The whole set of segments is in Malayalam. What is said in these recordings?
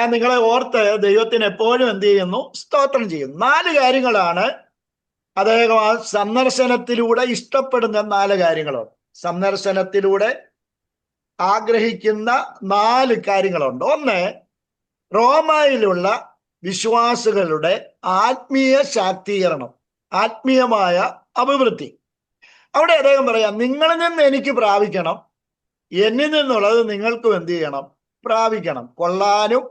ഞാൻ നിങ്ങളെ ഓർത്ത് ദൈവത്തിന് എപ്പോഴും എന്ത് ചെയ്യുന്നു? സ്തോത്രം ചെയ്യുന്നു. 4 കാര്യങ്ങളാണ് അദ്ദേഹം ആ സന്ദർശനത്തിലൂടെ ഇഷ്ടപ്പെടുന്ന 4 കാര്യങ്ങളുണ്ട്. സന്ദർശനത്തിലൂടെ ആഗ്രഹിക്കുന്ന 4 കാര്യങ്ങളുണ്ട്. ഒന്ന്, റോമയിലുള്ള വിശ്വാസികളുടെ ആത്മീയ ശാക്തീകരണം, ആത്മീയമായ അഭിവൃദ്ധി. അവിടെ അദ്ദേഹം പറയാം, നിങ്ങളിൽ നിന്ന് എനിക്ക് പ്രാപിക്കണം, എന്നിൽ നിന്നുള്ളത് നിങ്ങൾക്കും എന്ത് ചെയ്യണം? പ്രാപിക്കണം. കൊള്ളാനും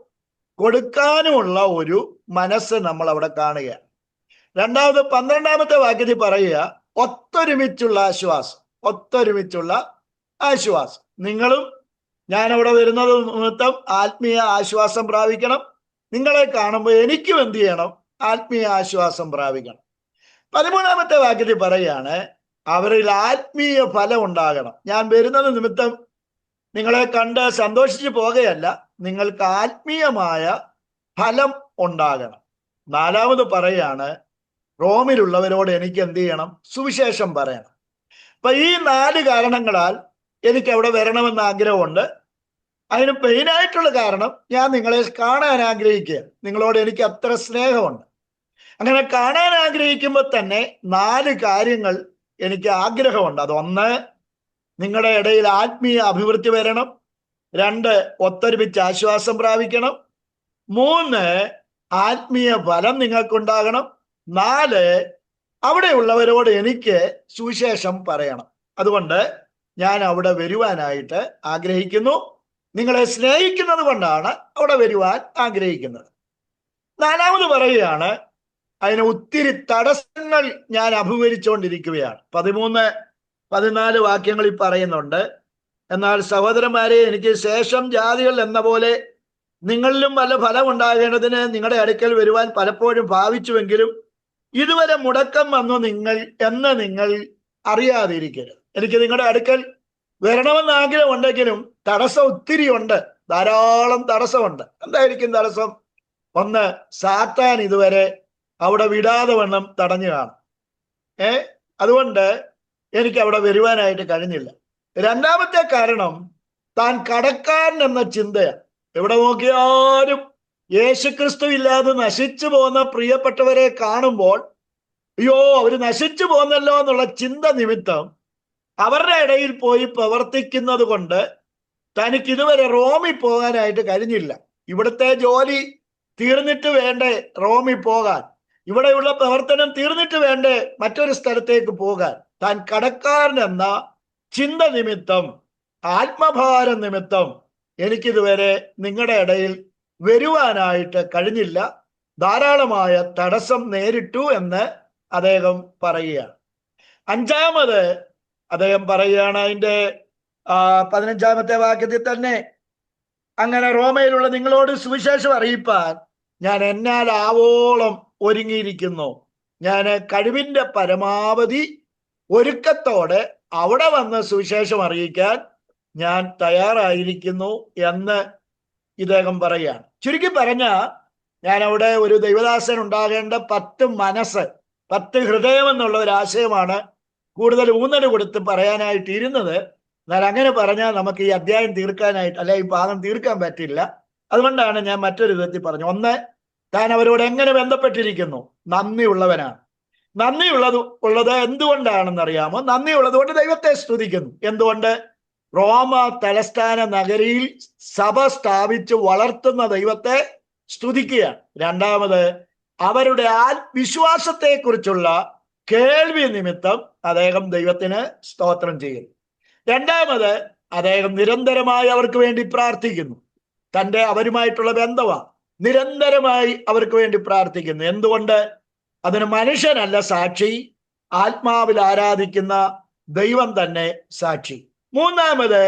കൊടുക്കാനുമുള്ള ഒരു മനസ്സ് നമ്മൾ അവിടെ കാണുക. രണ്ടാമത് 12ാമത്തെ വാക്യത്തിൽ പറയുക, ഒത്തൊരുമിച്ചുള്ള ആശ്വാസം. ഒത്തൊരുമിച്ചുള്ള ആശ്വാസം. നിങ്ങളും ഞാൻ അവിടെ വരുന്നത് നിമിത്തം ആത്മീയ ആശ്വാസം പ്രാപിക്കണം. നിങ്ങളെ കാണുമ്പോൾ എനിക്കും എന്ത് ചെയ്യണം? ആത്മീയ ആശ്വാസം പ്രാപിക്കണം. 13ാമത്തെ വാക്യത്തിൽ പറയുകയാണ്, അവരിൽ ആത്മീയ ഫലം ഉണ്ടാകണം. ഞാൻ വരുന്നത് നിമിത്തം നിങ്ങളെ കണ്ട് സന്തോഷിച്ചു പോകുകയല്ല, നിങ്ങൾക്ക് ആത്മീയമായ ഫലം ഉണ്ടാകണം. 4ാമത് പറയാണ്, റോമിലുള്ളവരോട് എനിക്ക് എന്ത് ചെയ്യണം? സുവിശേഷം പറയണം. അപ്പൊ ഈ 4 കാരണങ്ങളാൽ എനിക്ക് അവിടെ വരണമെന്ന് ആഗ്രഹമുണ്ട്. അതിന് മെയിനായിട്ടുള്ള കാരണം, ഞാൻ നിങ്ങളെ കാണാൻ ആഗ്രഹിക്കുക. നിങ്ങളോട് എനിക്ക് അത്ര സ്നേഹമുണ്ട്. അങ്ങനെ കാണാൻ ആഗ്രഹിക്കുമ്പോൾ തന്നെ 4 കാര്യങ്ങൾ എനിക്ക് ആഗ്രഹമുണ്ട്. അതൊന്ന്, നിങ്ങളുടെ ഇടയിൽ ആത്മീയ അഭിവൃദ്ധി വരണം. 2, ഒത്തൊരുമിച്ച് ആശ്വാസം പ്രാപിക്കണം. 3, ആത്മീയ ഫലം നിങ്ങൾക്കുണ്ടാകണം. 4, അവിടെയുള്ളവരോട് എനിക്ക് സുവിശേഷം പറയണം. അതുകൊണ്ട് ഞാൻ അവിടെ വരുവാനായിട്ട് ആഗ്രഹിക്കുന്നു. നിങ്ങളെ സ്നേഹിക്കുന്നത് കൊണ്ടാണ് അവിടെ വരുവാൻ ആഗ്രഹിക്കുന്നത്. 4ാമത് പറയുകയാണ്, അതിന് ഒത്തിരി തടസ്സങ്ങൾ ഞാൻ അഭിമുഖീകരിച്ചുകൊണ്ടിരിക്കുകയാണ്. 13, 14 വാക്യങ്ങളിൽ പറയുന്നുണ്ട്, എന്നാൽ സഹോദരന്മാരെ, എനിക്ക് ശേഷം ജാതികൾ എന്ന പോലെ നിങ്ങളിലും വല്ല ഫലം ഉണ്ടാകേണ്ടതിന് നിങ്ങളുടെ അടുക്കൽ വരുവാൻ പലപ്പോഴും ഭാവിച്ചുവെങ്കിലും ഇതുവരെ മുടക്കം വന്നു നിങ്ങൾ അറിയാതിരിക്കരുത്. എനിക്ക് നിങ്ങളുടെ അടുക്കൽ വരണമെന്ന് ആഗ്രഹമുണ്ടെങ്കിലും തടസ്സം ഒത്തിരി ഉണ്ട്, ധാരാളം തടസ്സമുണ്ട്. എന്തായിരിക്കും തടസ്സം? ഒന്ന്, സാത്താൻ ഇതുവരെ അവിടെ വിടാതെ വണ്ണം തടഞ്ഞു കാണും. അതുകൊണ്ട് എനിക്ക് അവിടെ വരുവാനായിട്ട് കഴിഞ്ഞില്ല. 2ാമത്തെ കാരണം, താൻ കടക്കാരൻ എന്ന ചിന്തയാണ്. എവിടെ നോക്കിയാലും യേശുക്രിസ്തു ഇല്ലാതെ നശിച്ചു പോകുന്ന പ്രിയപ്പെട്ടവരെ കാണുമ്പോൾ, അയ്യോ അവര് നശിച്ചു പോകുന്നല്ലോ എന്നുള്ള ചിന്ത നിമിത്തം അവരുടെ ഇടയിൽ പോയി പ്രവർത്തിക്കുന്നത് കൊണ്ട് തനിക്ക് ഇതുവരെ റോമിൽ പോകാനായിട്ട് കഴിഞ്ഞില്ല. ഇവിടുത്തെ ജോലി തീർന്നിട്ട് വേണ്ടേ റോമിൽ പോകാൻ? ഇവിടെയുള്ള പ്രവർത്തനം തീർന്നിട്ട് വേണ്ടേ മറ്റൊരു സ്ഥലത്തേക്ക് പോകാൻ? താൻ കടക്കാരൻ എന്ന ചിന്ത നിമിത്തം, ആത്മഭാരം നിമിത്തം എനിക്കിതുവരെ നിങ്ങളുടെ ഇടയിൽ വരുവാനായിട്ട് കഴിഞ്ഞില്ല. ധാരാളമായ തടസ്സം നേരിട്ടു എന്ന് അദ്ദേഹം പറയുകയാണ്. 5ാമത് അദ്ദേഹം പറയുകയാണ്, അതിൻ്റെ 15ാമത്തെ വാക്യത്തിൽ തന്നെ, അങ്ങനെ റോമയിലുള്ള നിങ്ങളോട് സുവിശേഷം അറിയിപ്പാൻ ഞാൻ എന്നാൽ ആവോളം ഒരുങ്ങിയിരിക്കുന്നു. ഞാൻ കഴിവിൻ്റെ പരമാവധി ഒരുക്കത്തോടെ അവിടെ വന്ന് സുവിശേഷം അറിയിക്കാൻ ഞാൻ തയ്യാറായിരിക്കുന്നു എന്ന് ഇദ്ദേഹം പറയുകയാണ്. ചുരുക്കി പറഞ്ഞ, ഞാൻ അവിടെ ഒരു ദൈവദാസൻ ഉണ്ടാകേണ്ട 10 മനസ്സ്, 10 ഹൃദയം എന്നുള്ള ഒരു ആശയമാണ് കൂടുതൽ ഊന്നൽ കൊടുത്ത് പറയാനായിട്ട് ഇരുന്നത്. എന്നാൽ അങ്ങനെ പറഞ്ഞാൽ നമുക്ക് ഈ അധ്യായം തീർക്കാനായിട്ട്, അല്ലെ ഈ ഭാഗം തീർക്കാൻ പറ്റില്ല. അതുകൊണ്ടാണ് ഞാൻ മറ്റൊരു വിധത്തിൽ പറഞ്ഞു. ഒന്ന്, താൻ അവരോട് എങ്ങനെ ബന്ധപ്പെട്ടിരിക്കുന്നു? നന്ദിയുള്ളവനാണ്. ഉള്ളത് എന്തുകൊണ്ടാണെന്ന് അറിയാമോ? നന്ദിയുള്ളത് കൊണ്ട് ദൈവത്തെ സ്തുതിക്കുന്നു. എന്തുകൊണ്ട്? റോമ തലസ്ഥാന നഗരിയിൽ സഭ സ്ഥാപിച്ച് വളർത്തുന്ന ദൈവത്തെ സ്തുതിക്കുകയാണ്. 2ാമത്, അവരുടെ വിശ്വാസത്തെക്കുറിച്ചുള്ള കേൾവി നിമിത്തം അദ്ദേഹം ദൈവത്തിന് സ്തോത്രം ചെയ്യുന്നു. 2ാമത്, അദ്ദേഹം നിരന്തരമായി അവർക്ക് വേണ്ടി പ്രാർത്ഥിക്കുന്നു. അവരുമായിട്ടുള്ള ബന്ധമാണ്. നിരന്തരമായി അവർക്ക് വേണ്ടി പ്രാർത്ഥിക്കുന്നു. എന്തുകൊണ്ട്? അതിന് മനുഷ്യനല്ല സാക്ഷി, ആത്മാവിൽ ആരാധിക്കുന്ന ദൈവം തന്നെ സാക്ഷി. 3ാമത്,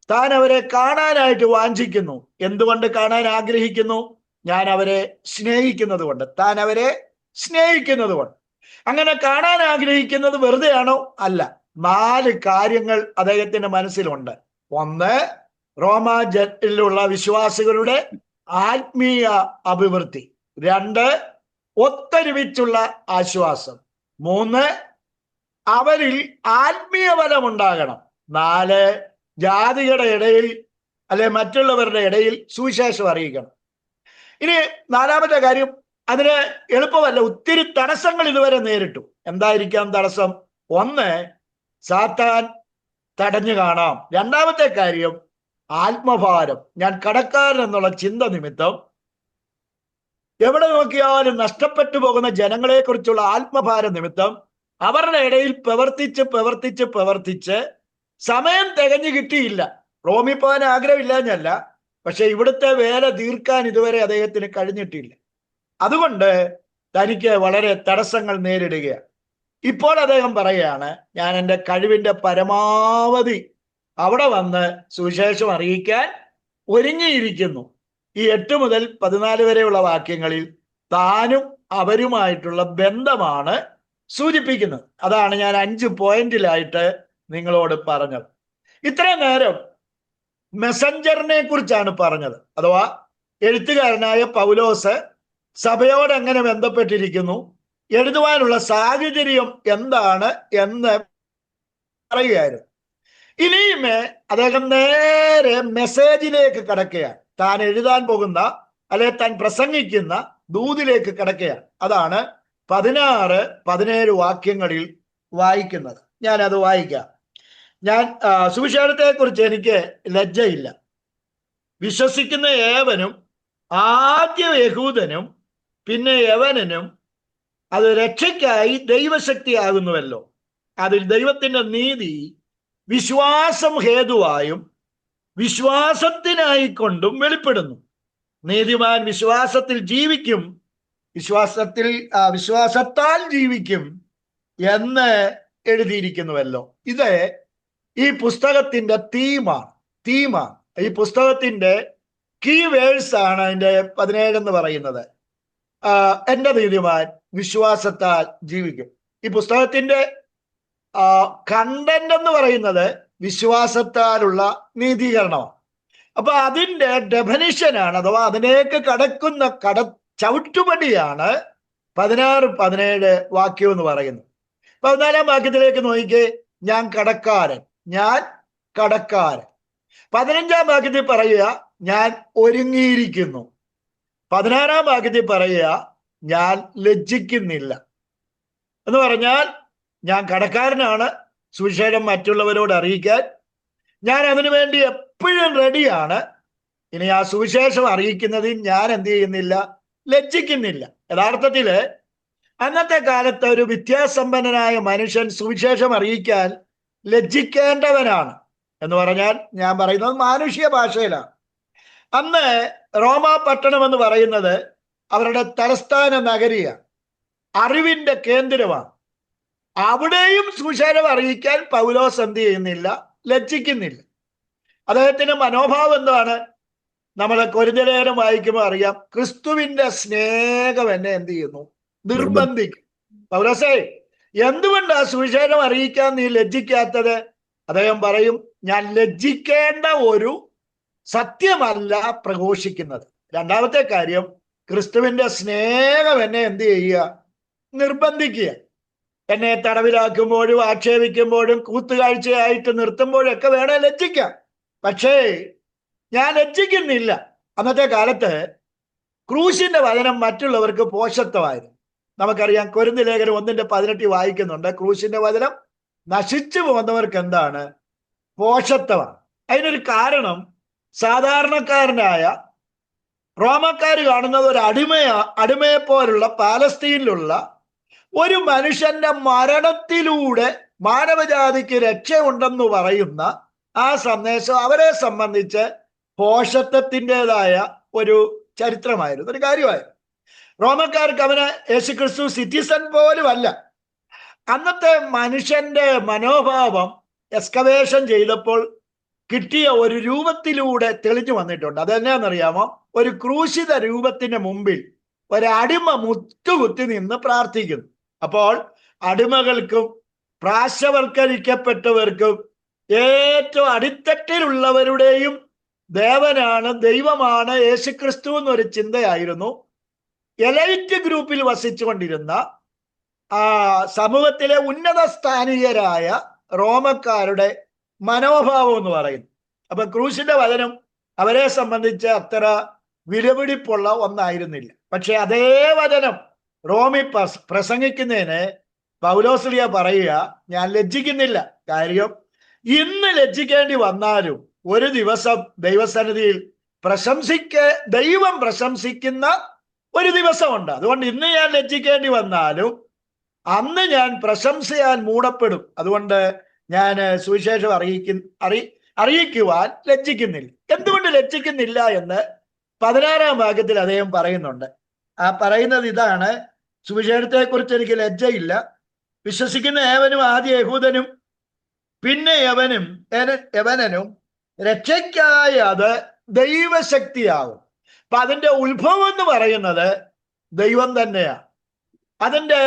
താൻ അവരെ കാണാനായിട്ട് വാഞ്ചിക്കുന്നു. എന്തുകൊണ്ട് കാണാൻ ആഗ്രഹിക്കുന്നു? ഞാൻ അവരെ സ്നേഹിക്കുന്നത് കൊണ്ട്, താൻ അവരെ സ്നേഹിക്കുന്നത് കൊണ്ട്. അങ്ങനെ കാണാൻ ആഗ്രഹിക്കുന്നത് വെറുതെയാണോ? അല്ല. 4 കാര്യങ്ങൾ അദ്ദേഹത്തിന്റെ മനസ്സിലുണ്ട്. ഒന്ന്, റോമായിലുള്ള വിശ്വാസികളുടെ ആത്മീയ അഭിവൃദ്ധി. 2, ഒത്തൊരുമിച്ചുള്ള ആശ്വാസം. 3, അവരിൽ ആത്മീയ ബലം ഉണ്ടാകണം. 4, ജാതികളുടെ ഇടയിൽ അല്ലെ മറ്റുള്ളവരുടെ ഇടയിൽ സുവിശേഷം അറിയിക്കണം. ഇനി നാലാമത്തെ കാര്യം, അതിന് എളുപ്പമല്ല, ഒത്തിരി തടസ്സങ്ങൾ ഇതുവരെ നേരിട്ടു. എന്തായിരിക്കാം തടസ്സം? ഒന്ന്, സാത്താൻ തടഞ്ഞു കാണാം. രണ്ടാമത്തെ കാര്യം, ആത്മഭാരം. ഞാൻ കടക്കാരൻ എന്നുള്ള ചിന്ത നിമിത്തം എവിടെ നോക്കിയാലും നഷ്ടപ്പെട്ടു പോകുന്ന ജനങ്ങളെ കുറിച്ചുള്ള ആത്മഭാരം നിമിത്തം അവരുടെ ഇടയിൽ പ്രവർത്തിച്ച് സമയം തികഞ്ഞു കിട്ടിയില്ല. റോമിൽ പോകാൻ ആഗ്രഹമില്ലാഞ്ഞല്ല, പക്ഷെ ഇവിടുത്തെ വേല തീർക്കാൻ ഇതുവരെ അദ്ദേഹത്തിന് കഴിഞ്ഞിട്ടില്ല. അതുകൊണ്ട് തനിക്ക് വളരെ തടസ്സങ്ങൾ നേരിടുകയാണ്. ഇപ്പോൾ അദ്ദേഹം പറയുകയാണ്, ഞാൻ എൻ്റെ കഴിവിൻ്റെ പരമാവധി അവിടെ വന്ന് സുവിശേഷം അറിയിക്കാൻ ഒരുങ്ങിയിരിക്കുന്നു. ഈ 8 മുതൽ 14 വരെയുള്ള വാക്യങ്ങളിൽ താനും അവരുമായിട്ടുള്ള ബന്ധമാണ് സൂചിപ്പിക്കുന്നത്. അതാണ് ഞാൻ 5 പോയിന്റിലായിട്ട് നിങ്ങളോട് പറഞ്ഞത്. ഇത്രയും നേരം മെസഞ്ചറിനെ കുറിച്ചാണ് പറഞ്ഞത്, അഥവാ എഴുത്തുകാരനായ പൗലോസ് സഭയോട് എങ്ങനെ ബന്ധപ്പെട്ടിരിക്കുന്നു, എഴുതുവാനുള്ള സാഹചര്യം എന്താണ് എന്ന് പറയുകയായിരുന്നു. ഇനിയും അദ്ദേഹം നേരെ മെസ്സേജിലേക്ക് കടക്കുകയാണ്. താൻ എഴുതാൻ പോകുന്ന, അല്ലെ താൻ പ്രസംഗിക്കുന്ന ദൂതിലേക്ക് കടക്കുകയാണ്. അതാണ് 16, 17 വാക്യങ്ങളിൽ വായിക്കുന്നത്. ഞാനത് വായിക്കാം. ഞാൻ സുവിശേഷത്തെ കുറിച്ച് എനിക്ക് ലജ്ജയില്ല. വിശ്വസിക്കുന്ന ഏവനും, ആദ്യം യഹൂദനും പിന്നെ യവനനും, അത് രക്ഷയ്ക്കായി ദൈവശക്തിയാകുന്നുവല്ലോ. അതിൽ ദൈവത്തിന്റെ നീതി വിശ്വാസം ഹേതുവായും വിശ്വാസത്തിനായിക്കൊണ്ടും വെളിപ്പെടുന്നു. നീതിമാൻ വിശ്വാസത്തിൽ ജീവിക്കും, വിശ്വാസത്താൽ ജീവിക്കും എന്ന് എഴുതിയിരിക്കുന്നുവല്ലോ. ഇത് ഈ പുസ്തകത്തിന്റെ തീമാണ്. ഈ പുസ്തകത്തിന്റെ കീ വേഴ്സ് ആണ് അതിന്റെ 17 എന്ന് പറയുന്നത്. എന്റെ നീതിമാൻ വിശ്വാസത്താൽ ജീവിക്കും. ഈ പുസ്തകത്തിന്റെ കണ്ടന്റ് എന്ന് പറയുന്നത് വിശ്വാസത്താലുള്ള നീതീകരണമാണ്. അപ്പൊ അതിന്റെ ഡെഫിനിഷനാണ്, അഥവാ അതിലേക്ക് കടക്കുന്ന ചവിട്ടുപടിയാണ് 16, 17 വാക്യം എന്ന് പറയുന്നത്. 14 വാക്യത്തിലേക്ക് നോക്കിക്കേ. ഞാൻ കടക്കാരൻ. 15 വാക്യത്തിൽ പറയുക, ഞാൻ ഒരുങ്ങിയിരിക്കുന്നു. 16 വാക്യത്തിൽ പറയുക, ഞാൻ ലജ്ജിക്കുന്നില്ല. എന്ന് പറഞ്ഞാൽ ഞാൻ കടക്കാരനാണ്, സുവിശേഷം മറ്റുള്ളവരോട് അറിയിക്കാൻ ഞാൻ അതിനു വേണ്ടി എപ്പോഴും റെഡിയാണ്. ഇനി ആ സുവിശേഷം അറിയിക്കുന്നതിൽ ഞാൻ എന്ത് ചെയ്യുന്നില്ല? ലജ്ജിക്കുന്നില്ല. യഥാർത്ഥത്തില് അന്നത്തെ കാലത്ത് ഒരു വിദ്യാസമ്പന്നനായ മനുഷ്യൻ സുവിശേഷം അറിയിക്കാൻ ലജ്ജിക്കേണ്ടവനാണ്. എന്ന് പറഞ്ഞാൽ ഞാൻ പറയുന്നത് മാനുഷിക ഭാഷയിലാണ്. അന്ന് റോമ പട്ടണം എന്ന് പറയുന്നത് അവരുടെ തലസ്ഥാന നഗരിയാണ്, അറിവിന്റെ കേന്ദ്രമാണ്. അവിടെയും സുവിശേഷം അറിയിക്കാൻ പൗലോസ് എന്ത് ചെയ്യുന്നില്ല? ലജ്ജിക്കുന്നില്ല. അദ്ദേഹത്തിന്റെ മനോഭാവം എന്താണ്? നമ്മളെ കൊരിന്ത്യലേഖനം വായിക്കുമ്പോൾ അറിയാം, ക്രിസ്തുവിന്റെ സ്നേഹം എന്നെ എന്ത് ചെയ്യുന്നു? നിർബന്ധിക്കും. പൗലോസേ, എന്തുകൊണ്ടാ സുവിശേഷം അറിയിക്കാൻ നീ ലജ്ജിക്കാത്തത്? അദ്ദേഹം പറയും, ഞാൻ ലജ്ജിക്കേണ്ട ഒരു സത്യമല്ല പ്രഘോഷിക്കുന്നത്. രണ്ടാമത്തെ കാര്യം, ക്രിസ്തുവിന്റെ സ്നേഹം എന്നെ എന്ത് ചെയ്യുക? നിർബന്ധിക്കുക. എന്നെ തടവിലാക്കുമ്പോഴും ആക്ഷേപിക്കുമ്പോഴും കൂത്തുകാഴ്ചയായിട്ട് നിർത്തുമ്പോഴും ഒക്കെ വേണേ ലജ്ജിക്കാം, പക്ഷേ ഞാൻ ലജ്ജിക്കുന്നില്ല. അന്നത്തെ കാലത്ത് ക്രൂശിന്റെ വചനം മറ്റുള്ളവർക്ക് പോഷത്വമായിരുന്നു. നമുക്കറിയാം, കൊരിന്ത്യലേഖനം 1:18 വായിക്കുന്നുണ്ട്, ക്രൂശിന്റെ വചനം നശിച്ചു പോകുന്നവർക്ക് എന്താണ്? പോഷത്വമാണ്. അതിനൊരു കാരണം, സാധാരണക്കാരനായ റോമക്കാർ കാണുന്നത് ഒരു അടിമയെ പോലുള്ള പാലസ്തീനിലുള്ള ഒരു മനുഷ്യന്റെ മരണത്തിലൂടെ മാനവജാതിക്ക് രക്ഷയുണ്ടെന്ന് പറയുന്ന ആ സന്ദേശം അവരെ സംബന്ധിച്ച് പോഷത്വത്തിൻ്റെതായ ഒരു ചരിത്രമായിരുന്നു, ഒരു കാര്യമായിരുന്നു. റോമക്കാർക്ക് അവന് യേശുക്രിസ്തു സിറ്റിസൺ പോലും അല്ല. അന്നത്തെ മനുഷ്യന്റെ മനോഭാവം എക്സ്കവേഷൻ ചെയ്തപ്പോൾ കിട്ടിയ ഒരു രൂപത്തിലൂടെ തെളിഞ്ഞു വന്നിട്ടുണ്ട്. അതെന്നാന്നറിയാമോ? ഒരു ക്രൂശിത രൂപത്തിന് മുമ്പിൽ ഒരടിമ മുട്ടുകുത്തി നിന്ന് പ്രാർത്ഥിക്കുന്നു. അപ്പോൾ അടിമകൾക്കും പ്രാശവൽക്കരിക്കപ്പെട്ടവർക്കും ഏറ്റവും അടിത്തട്ടിലുള്ളവരുടെയും ദൈവമാണ് യേശുക്രിസ്തു എന്നൊരു ചിന്തയായിരുന്നു എലൈറ്റ് ഗ്രൂപ്പിൽ വസിച്ചുകൊണ്ടിരുന്ന സമൂഹത്തിലെ ഉന്നത സ്ഥാനീയരായ റോമക്കാരുടെ മനോഭാവം എന്ന് പറയുന്നു. അപ്പൊ ക്രൂശിന്റെ വചനം അവരെ സംബന്ധിച്ച് അത്ര വിലപിടിപ്പുള്ള ഒന്നായിരുന്നില്ല. പക്ഷെ അതേ വചനം റോമി പ്രസംഗിക്കുന്നതിന് പൗലോസ്ലിയ പറയുക, ഞാൻ ലജ്ജിക്കുന്നില്ല. കാര്യം ഇന്ന് ലജ്ജിക്കേണ്ടി വന്നാലും ഒരു ദിവസം ദൈവസന്നിധിയിൽ ദൈവം പ്രശംസിക്കുന്ന ഒരു ദിവസമുണ്ട്. അതുകൊണ്ട് ഇന്ന് ഞാൻ ലജ്ജിക്കേണ്ടി വന്നാലും അന്ന് ഞാൻ പ്രശംസയാൽ മൂടപ്പെടും. അതുകൊണ്ട് ഞാൻ സുവിശേഷം അറിയിക്കുവാൻ ലജ്ജിക്കുന്നില്ല. എന്തുകൊണ്ട് ലജ്ജിക്കുന്നില്ല എന്ന് 16-ാം വാക്യത്തിൽ അദ്ദേഹം പറയുന്നുണ്ട്. ആ പറയുന്നത് ഇതാണ്: സുവിശേഷത്തെക്കുറിച്ച് എനിക്ക് ലജ്ജയില്ല. വിശ്വസിക്കുന്ന ഏവനും ആദ്യ യഹൂദനും പിന്നെ യവനനും രക്ഷയ്ക്കായി അത് ദൈവശക്തിയാകും. അപ്പൊ അതിന്റെ ഉത്ഭവം എന്ന് പറയുന്നത് ദൈവം തന്നെയാണ്. അതിന്റെ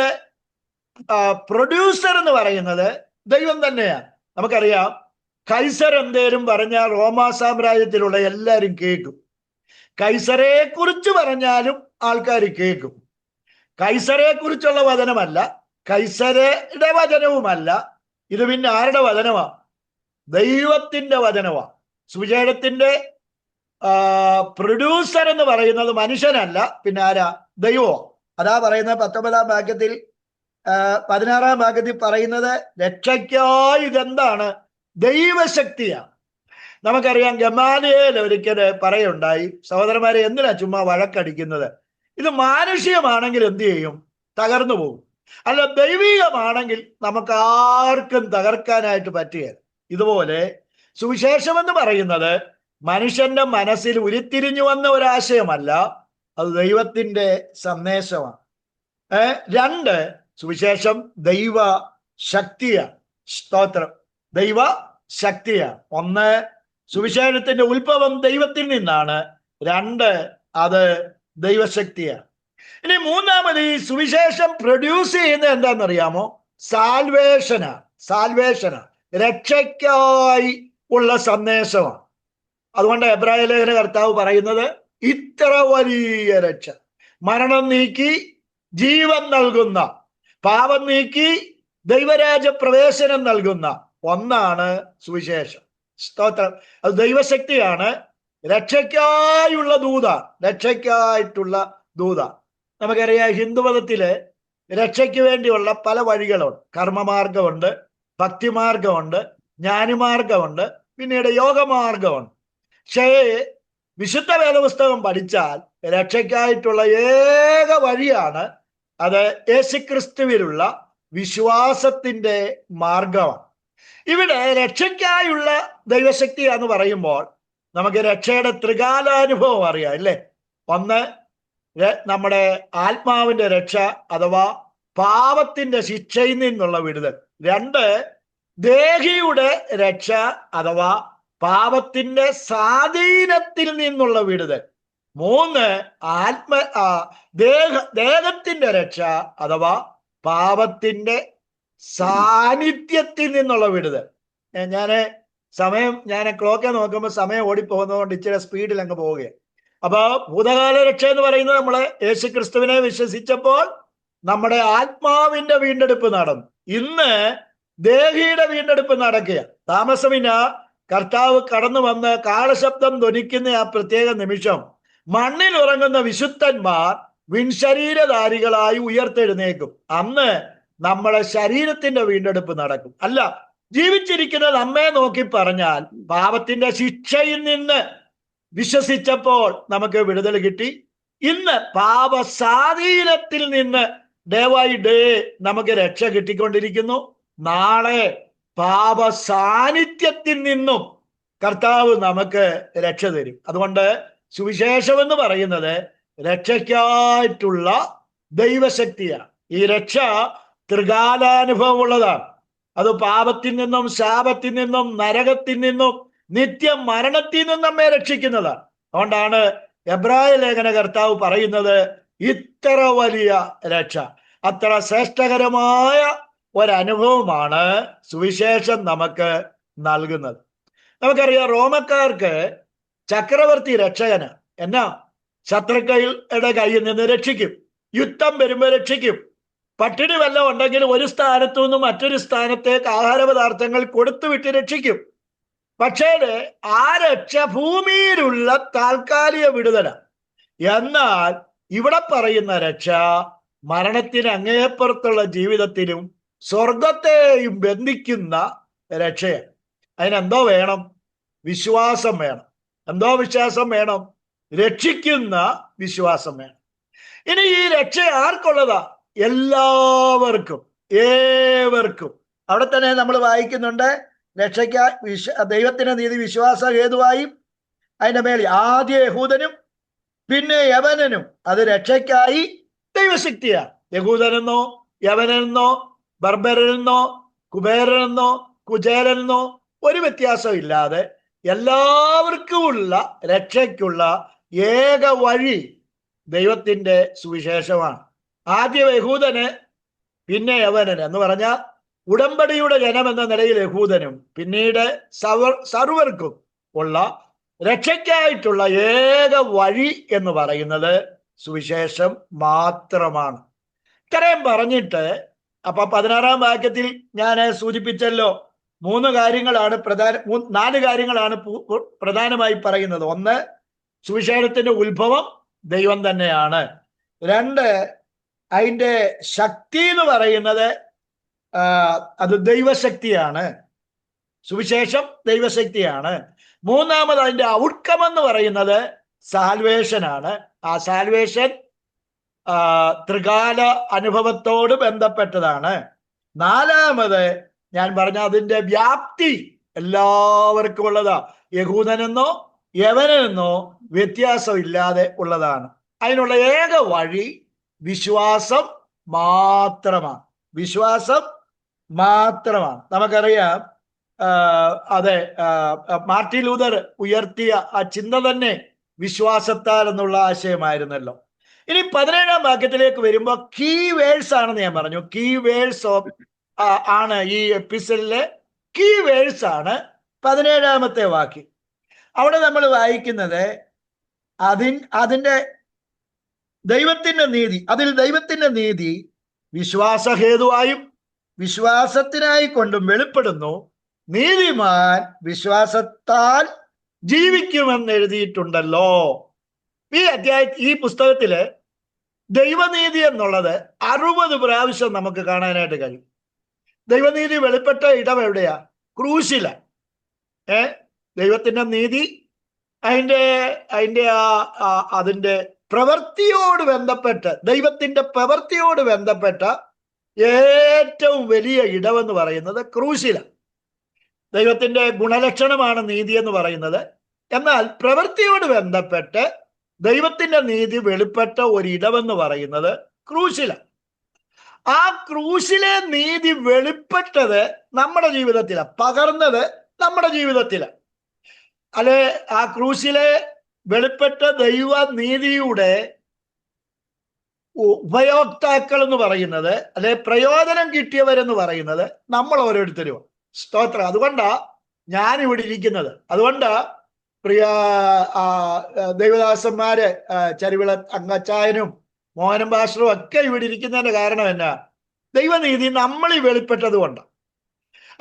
പ്രൊഡ്യൂസർ എന്ന് പറയുന്നത് ദൈവം തന്നെയാണ്. നമുക്കറിയാം, കൈസർ എന്തേലും പറഞ്ഞാൽ റോമാ സാമ്രാജ്യത്തിലുള്ള എല്ലാവരും കേൾക്കും. കൈസറെ കുറിച്ച് പറഞ്ഞാലും ആൾക്കാർ കേൾക്കും. കൈസറെ കുറിച്ചുള്ള വചനമല്ല, കൈസരുടെ വചനവുമല്ല, ഇത് പിന്നെ ആരുടെ വചനമാ? ദൈവത്തിന്റെ വചനമാ. സുവിശേഷത്തിന്റെ പ്രൊഡ്യൂസർ എന്ന് പറയുന്നത് മനുഷ്യനല്ല, പിന്നെ ആരാ? ദൈവമോ. അതാ പറയുന്നത് 19-ാം വാക്യത്തിൽ 16-ാം വാക്യത്തിൽ പറയുന്നത് രക്ഷയ്ക്കായി ഇതെന്താണ്? ദൈവശക്തിയാണ്. നമുക്കറിയാം, ഗമാലിയേൽ ഒരിക്കൽ പറയുണ്ടായി, സഹോദരന്മാരെ എന്തിനാ ചുമ്മാ വഴക്കടിക്കുന്നത്? ഇത് മാനുഷികമാണെങ്കിൽ എന്ത് ചെയ്യും? തകർന്നു പോകും. അല്ല, ദൈവികമാണെങ്കിൽ നമുക്ക് ആർക്കും തകർക്കാനായിട്ട് പറ്റുകയില്ല. ഇതുപോലെ സുവിശേഷം എന്ന് പറയുന്നത് മനുഷ്യന്റെ മനസ്സിൽ ഉരുത്തിരിഞ്ഞു വന്ന ഒരാശയമല്ല, അത് ദൈവത്തിന്റെ സന്ദേശമാണ്. 2, സുവിശേഷം ദൈവ ശക്തിയാണ്. സ്തോത്രം. ദൈവ ശക്തിയാണ്. 1, സുവിശേഷത്തിന്റെ ഉത്ഭവം ദൈവത്തിൽ നിന്നാണ്. 2, അത് ദൈവശക്തിയാണ്. ഇനി 3-ാമത്, ഈ സുവിശേഷം പ്രൊഡ്യൂസ് ചെയ്യുന്നത് എന്താണെന്നറിയാമോ? സാൽവേഷനാണ്. രക്ഷയ്ക്കായി ഉള്ള സന്ദേശമാണ്. അതുകൊണ്ട് എബ്രായ ലേഖന കർത്താവ് പറയുന്നത്, ഇത്ര വലിയ രക്ഷ, മരണം നീക്കി ജീവൻ നൽകുന്ന, പാപം നീക്കി ദൈവരാജ്യ പ്രവേശനം നൽകുന്ന ഒന്നാണ് സുവിശേഷം. സ്തോത്രം. അത് ദൈവശക്തിയാണ്. രക്ഷയ്ക്കായിട്ടുള്ള ദൂത. നമുക്കറിയാം, ഹിന്ദുമതത്തില് രക്ഷയ്ക്ക് വേണ്ടിയുള്ള പല വഴികളുണ്ട്. കർമ്മമാർഗമുണ്ട്, ഭക്തിമാർഗമുണ്ട്, ജ്ഞാനിമാർഗമുണ്ട്, പിന്നീട് യോഗമാർഗമുണ്ട്. പക്ഷേ വിശുദ്ധ വേദപുസ്തകം പഠിച്ചാൽ രക്ഷയ്ക്കായിട്ടുള്ള ഏക വഴിയാണ് അത് യേശുക്രിസ്തുവിലുള്ള വിശ്വാസത്തിന്റെ മാർഗമാണ്. ഇവിടെ രക്ഷയ്ക്കായുള്ള ദൈവശക്തി എന്ന് പറയുമ്പോൾ നമുക്ക് രക്ഷയുടെ ത്രികാലാനുഭവം അറിയാം, അല്ലേ? 1, നമ്മുടെ ആത്മാവിന്റെ രക്ഷ അഥവാ പാപത്തിന്റെ ശിക്ഷയിൽ നിന്നുള്ള വിടുതൽ. 2, ദേഹിയുടെ രക്ഷ അഥവാ പാപത്തിന്റെ സ്വാധീനത്തിൽ നിന്നുള്ള വിടുതൽ. 3, ദേഹത്തിന്റെ രക്ഷ അഥവാ പാപത്തിന്റെ സാന്നിധ്യത്തിൽ നിന്നുള്ള വിടുതൽ. ഞാൻ ക്ലോക്കെ നോക്കുമ്പോൾ സമയം ഓടിപ്പോകുന്നതുകൊണ്ട് ഇച്ചിരി സ്പീഡിൽ അങ്ങ് പോവുകയാണ്. അപ്പൊ ഭൂതകാല രക്ഷ എന്ന് പറയുന്നത് നമ്മള് യേശുക്രിസ്തുവിനെ വിശ്വസിച്ചപ്പോൾ നമ്മുടെ ആത്മാവിന്റെ വീണ്ടെടുപ്പ് നടന്നു. ഇന്ന് ദേഹിയുടെ വീണ്ടെടുപ്പ് നടക്കുക. താമസമില്ല, കർത്താവ് കടന്നു വന്ന് കാളശബ്ദം ധ്വനിക്കുന്ന ആ പ്രത്യേക നിമിഷം മണ്ണിൽ ഉറങ്ങുന്ന വിശുദ്ധന്മാർ വിൻശരീരധാരികളായി ഉയർത്തെഴുന്നേക്കും. അന്ന് നമ്മുടെ ശരീരത്തിന്റെ വീണ്ടെടുപ്പ് നടക്കും. അല്ല, ജീവിച്ചിരിക്കുന്ന നമ്മെ നോക്കി പറഞ്ഞാൽ പാപത്തിന്റെ ശിക്ഷയിൽ നിന്ന് വിശ്വസിച്ചപ്പോൾ നമുക്ക് വിടുതൽ കിട്ടി. ഇന്ന് പാപസ്വാധീനത്തിൽ നിന്ന് ഡേ ബൈ ഡേ നമുക്ക് രക്ഷ കിട്ടിക്കൊണ്ടിരിക്കുന്നു. നാളെ പാപ സാന്നിധ്യത്തിൽ നിന്നും കർത്താവ് നമുക്ക് രക്ഷ തരും. അതുകൊണ്ട് സുവിശേഷം എന്ന് പറയുന്നത് രക്ഷയ്ക്കായിട്ടുള്ള ദൈവശക്തിയാണ്. ഈ രക്ഷ ത്രികാലാനുഭവമുള്ളതാണ്. അത് പാപത്തിൽ നിന്നും, ശാപത്തിൽ നിന്നും, നരകത്തിൽ നിന്നും, നിത്യ മരണത്തിൽ നിന്നും നമ്മെ രക്ഷിക്കുന്നതാണ്. അതുകൊണ്ടാണ് എബ്രായ ലേഖന കർത്താവ് പറയുന്നത്, ഇത്ര വലിയ രക്ഷ, അത്ര ശ്രേഷ്ഠകരമായ ഒരനുഭവമാണ് സുവിശേഷം നമുക്ക് നൽകുന്നത്. നമുക്കറിയാം, റോമക്കാർക്ക് ചക്രവർത്തി രക്ഷകന് എന്നാ ശത്രുക്കളുടെ കയ്യിൽ നിന്ന് രക്ഷിക്കും, യുദ്ധം വരുമ്പോൾ രക്ഷിക്കും, പട്ടിണി വല്ലതും ഉണ്ടെങ്കിൽ ഒരു സ്ഥാനത്തു നിന്നും മറ്റൊരു സ്ഥാനത്തേക്ക് ആഹാര പദാർത്ഥങ്ങൾ കൊടുത്തുവിട്ട് രക്ഷിക്കും. പക്ഷേ ആ രക്ഷ ഭൂമിയിലുള്ള താൽക്കാലിക വിടുതലാണ്. എന്നാൽ ഇവിടെ പറയുന്ന രക്ഷ മരണത്തിന് അങ്ങേപ്പുറത്തുള്ള ജീവിതത്തിലും സ്വർഗത്തെയും ബന്ധിക്കുന്ന രക്ഷയാണ്. അതിനെന്തോ വേണം? വിശ്വാസം വേണം. എന്തോ വിശ്വാസം വേണം? രക്ഷിക്കുന്ന വിശ്വാസം വേണം. ഇനി ഈ രക്ഷ ആർക്കുള്ളതാ? എല്ലാവർക്കും, ഏവർക്കും. അവിടെ തന്നെ നമ്മൾ വായിക്കുന്നുണ്ട്, രക്ഷയ്ക്ക് ദൈവത്തിന്റെ നീതി വിശ്വാസ ഹേതുവായും അതിന്റെ മേൽ ആദ്യ യഹൂദനും പിന്നെ യവനനും അത് രക്ഷയ്ക്കായി ദൈവശക്തിയാണ്. യഹൂദനെന്നോ യവനെന്നോ ബർബരനെന്നോ കുബേരനെന്നോ കുചേലനെന്നോ ഒരു വ്യത്യാസം ഇല്ലാതെ എല്ലാവർക്കുമുള്ള രക്ഷയ്ക്കുള്ള ഏക വഴി ദൈവത്തിന്റെ സുവിശേഷമാണ്. ആദ്യം യഹൂദന് പിന്നെ യവനന് എന്ന് പറഞ്ഞാൽ ഉടമ്പടിയുടെ ജനം എന്ന നിലയിൽ യഹൂദനും പിന്നീട് സർവർക്കും ഉള്ള രക്ഷയ്ക്കായിട്ടുള്ള ഏക വഴി എന്ന് പറയുന്നത് സുവിശേഷം മാത്രമാണ്. ഇത്രയും പറഞ്ഞിട്ട് അപ്പൊ 16-ാം വാക്യത്തിൽ ഞാൻ സൂചിപ്പിച്ചല്ലോ, 4 കാര്യങ്ങളാണ് പ്രധാനമായി പറയുന്നത്. ഒന്ന്, സുവിശേഷത്തിന്റെ ഉത്ഭവം ദൈവം തന്നെയാണ്. 2, അതിന്റെ ശക്തി എന്ന് പറയുന്നത് അത് ദൈവശക്തിയാണ്, സുവിശേഷം ദൈവശക്തിയാണ്. 3, അതിന്റെ ഔട്ട്കം എന്ന് പറയുന്നത് സാൽവേഷനാണ്. ആ സാൽവേഷൻ ത്രികാല അനുഭവത്തോട് ബന്ധപ്പെട്ടതാണ്. 4, ഞാൻ പറഞ്ഞ അതിന്റെ വ്യാപ്തി എല്ലാവർക്കും ഉള്ളതാ. യഹൂദനെന്നോ യവനെന്നോ വ്യത്യാസം ഇല്ലാതെ ഉള്ളതാണ്. അതിനുള്ള ഏക വഴി വിശ്വാസം മാത്രമാണ്. വിശ്വാസം മാത്രമാണ്. നമുക്കറിയാം, അതെ, മാർട്ടിൻ ലൂതർ ഉയർത്തിയ ആ ചിന്ത തന്നെ വിശ്വാസത്താൽ എന്നുള്ള ആശയമായിരുന്നല്ലോ. ഇനി 17-ാം വാക്യത്തിലേക്ക് വരുമ്പോൾ കീ വേഴ്സ് ആണെന്ന് ഞാൻ പറഞ്ഞു. കീ വേഴ്സ് ആണ് ഈ എപ്പിസോഡിലെ കീ വേഴ്സ് ആണ് 17-ാമത്തെ വാക്യം. അവിടെ നമ്മൾ വായിക്കുന്നത് അതിന്റെ ദൈവത്തിന്റെ നീതി, അതിൽ ദൈവത്തിന്റെ നീതി വിശ്വാസഹേതുവായും വിശ്വാസത്തിനായി കൊണ്ടും വെളിപ്പെടുന്നു. നീതിമാൻ വിശ്വാസത്താൽ ജീവിക്കുമെന്ന് എഴുതിയിട്ടുണ്ടല്ലോ. ഈ പുസ്തകത്തില് ദൈവനീതി എന്നുള്ളത് 60 പ്രാവശ്യം നമുക്ക് കാണാനായിട്ട് കഴിയും. ദൈവനീതി വെളിപ്പെട്ട ഇടം എവിടെയാ? ക്രൂശില. ദൈവത്തിന്റെ നീതി അതിന്റെ പ്രവൃത്തിയോട് ബന്ധപ്പെട്ട്, ദൈവത്തിന്റെ പ്രവൃത്തിയോട് ബന്ധപ്പെട്ട ഏറ്റവും വലിയ ഇടമെന്ന് പറയുന്നത് ക്രൂശില. ദൈവത്തിന്റെ ഗുണലക്ഷണമാണ് നീതി എന്ന് പറയുന്നത്. എന്നാൽ പ്രവൃത്തിയോട് ബന്ധപ്പെട്ട് ദൈവത്തിന്റെ നീതി വെളിപ്പെട്ട ഒരിടമെന്ന് പറയുന്നത് ക്രൂശില. ആ ക്രൂശിലെ നീതി വെളിപ്പെട്ടത് നമ്മുടെ ജീവിതത്തിലാണ്, പകർന്നത് നമ്മുടെ ജീവിതത്തിലാണ്. അല്ലെ, ആ ക്രൂശിലെ വെളിപ്പെട്ട ദൈവ നീതിയുടെ ഉപയോക്താക്കൾ എന്ന് പറയുന്നത്, അല്ലെ പ്രയോജനം കിട്ടിയവരെന്ന് പറയുന്നത് നമ്മൾ ഓരോരുത്തരും. സ്തോത്രം. അതുകൊണ്ടാ ഞാൻ ഇവിടെ ഇരിക്കുന്നത്. അതുകൊണ്ടാ പ്രിയ ദൈവദാസന്മാര് ചരിവിള അങ്കച്ചായനും മോഹനം ഭാഷറും ഒക്കെ ഇവിടെ ഇരിക്കുന്നതിന്റെ കാരണം എന്നാ? ദൈവനീതി നമ്മളിൽ വെളിപ്പെട്ടത് കൊണ്ടാണ്.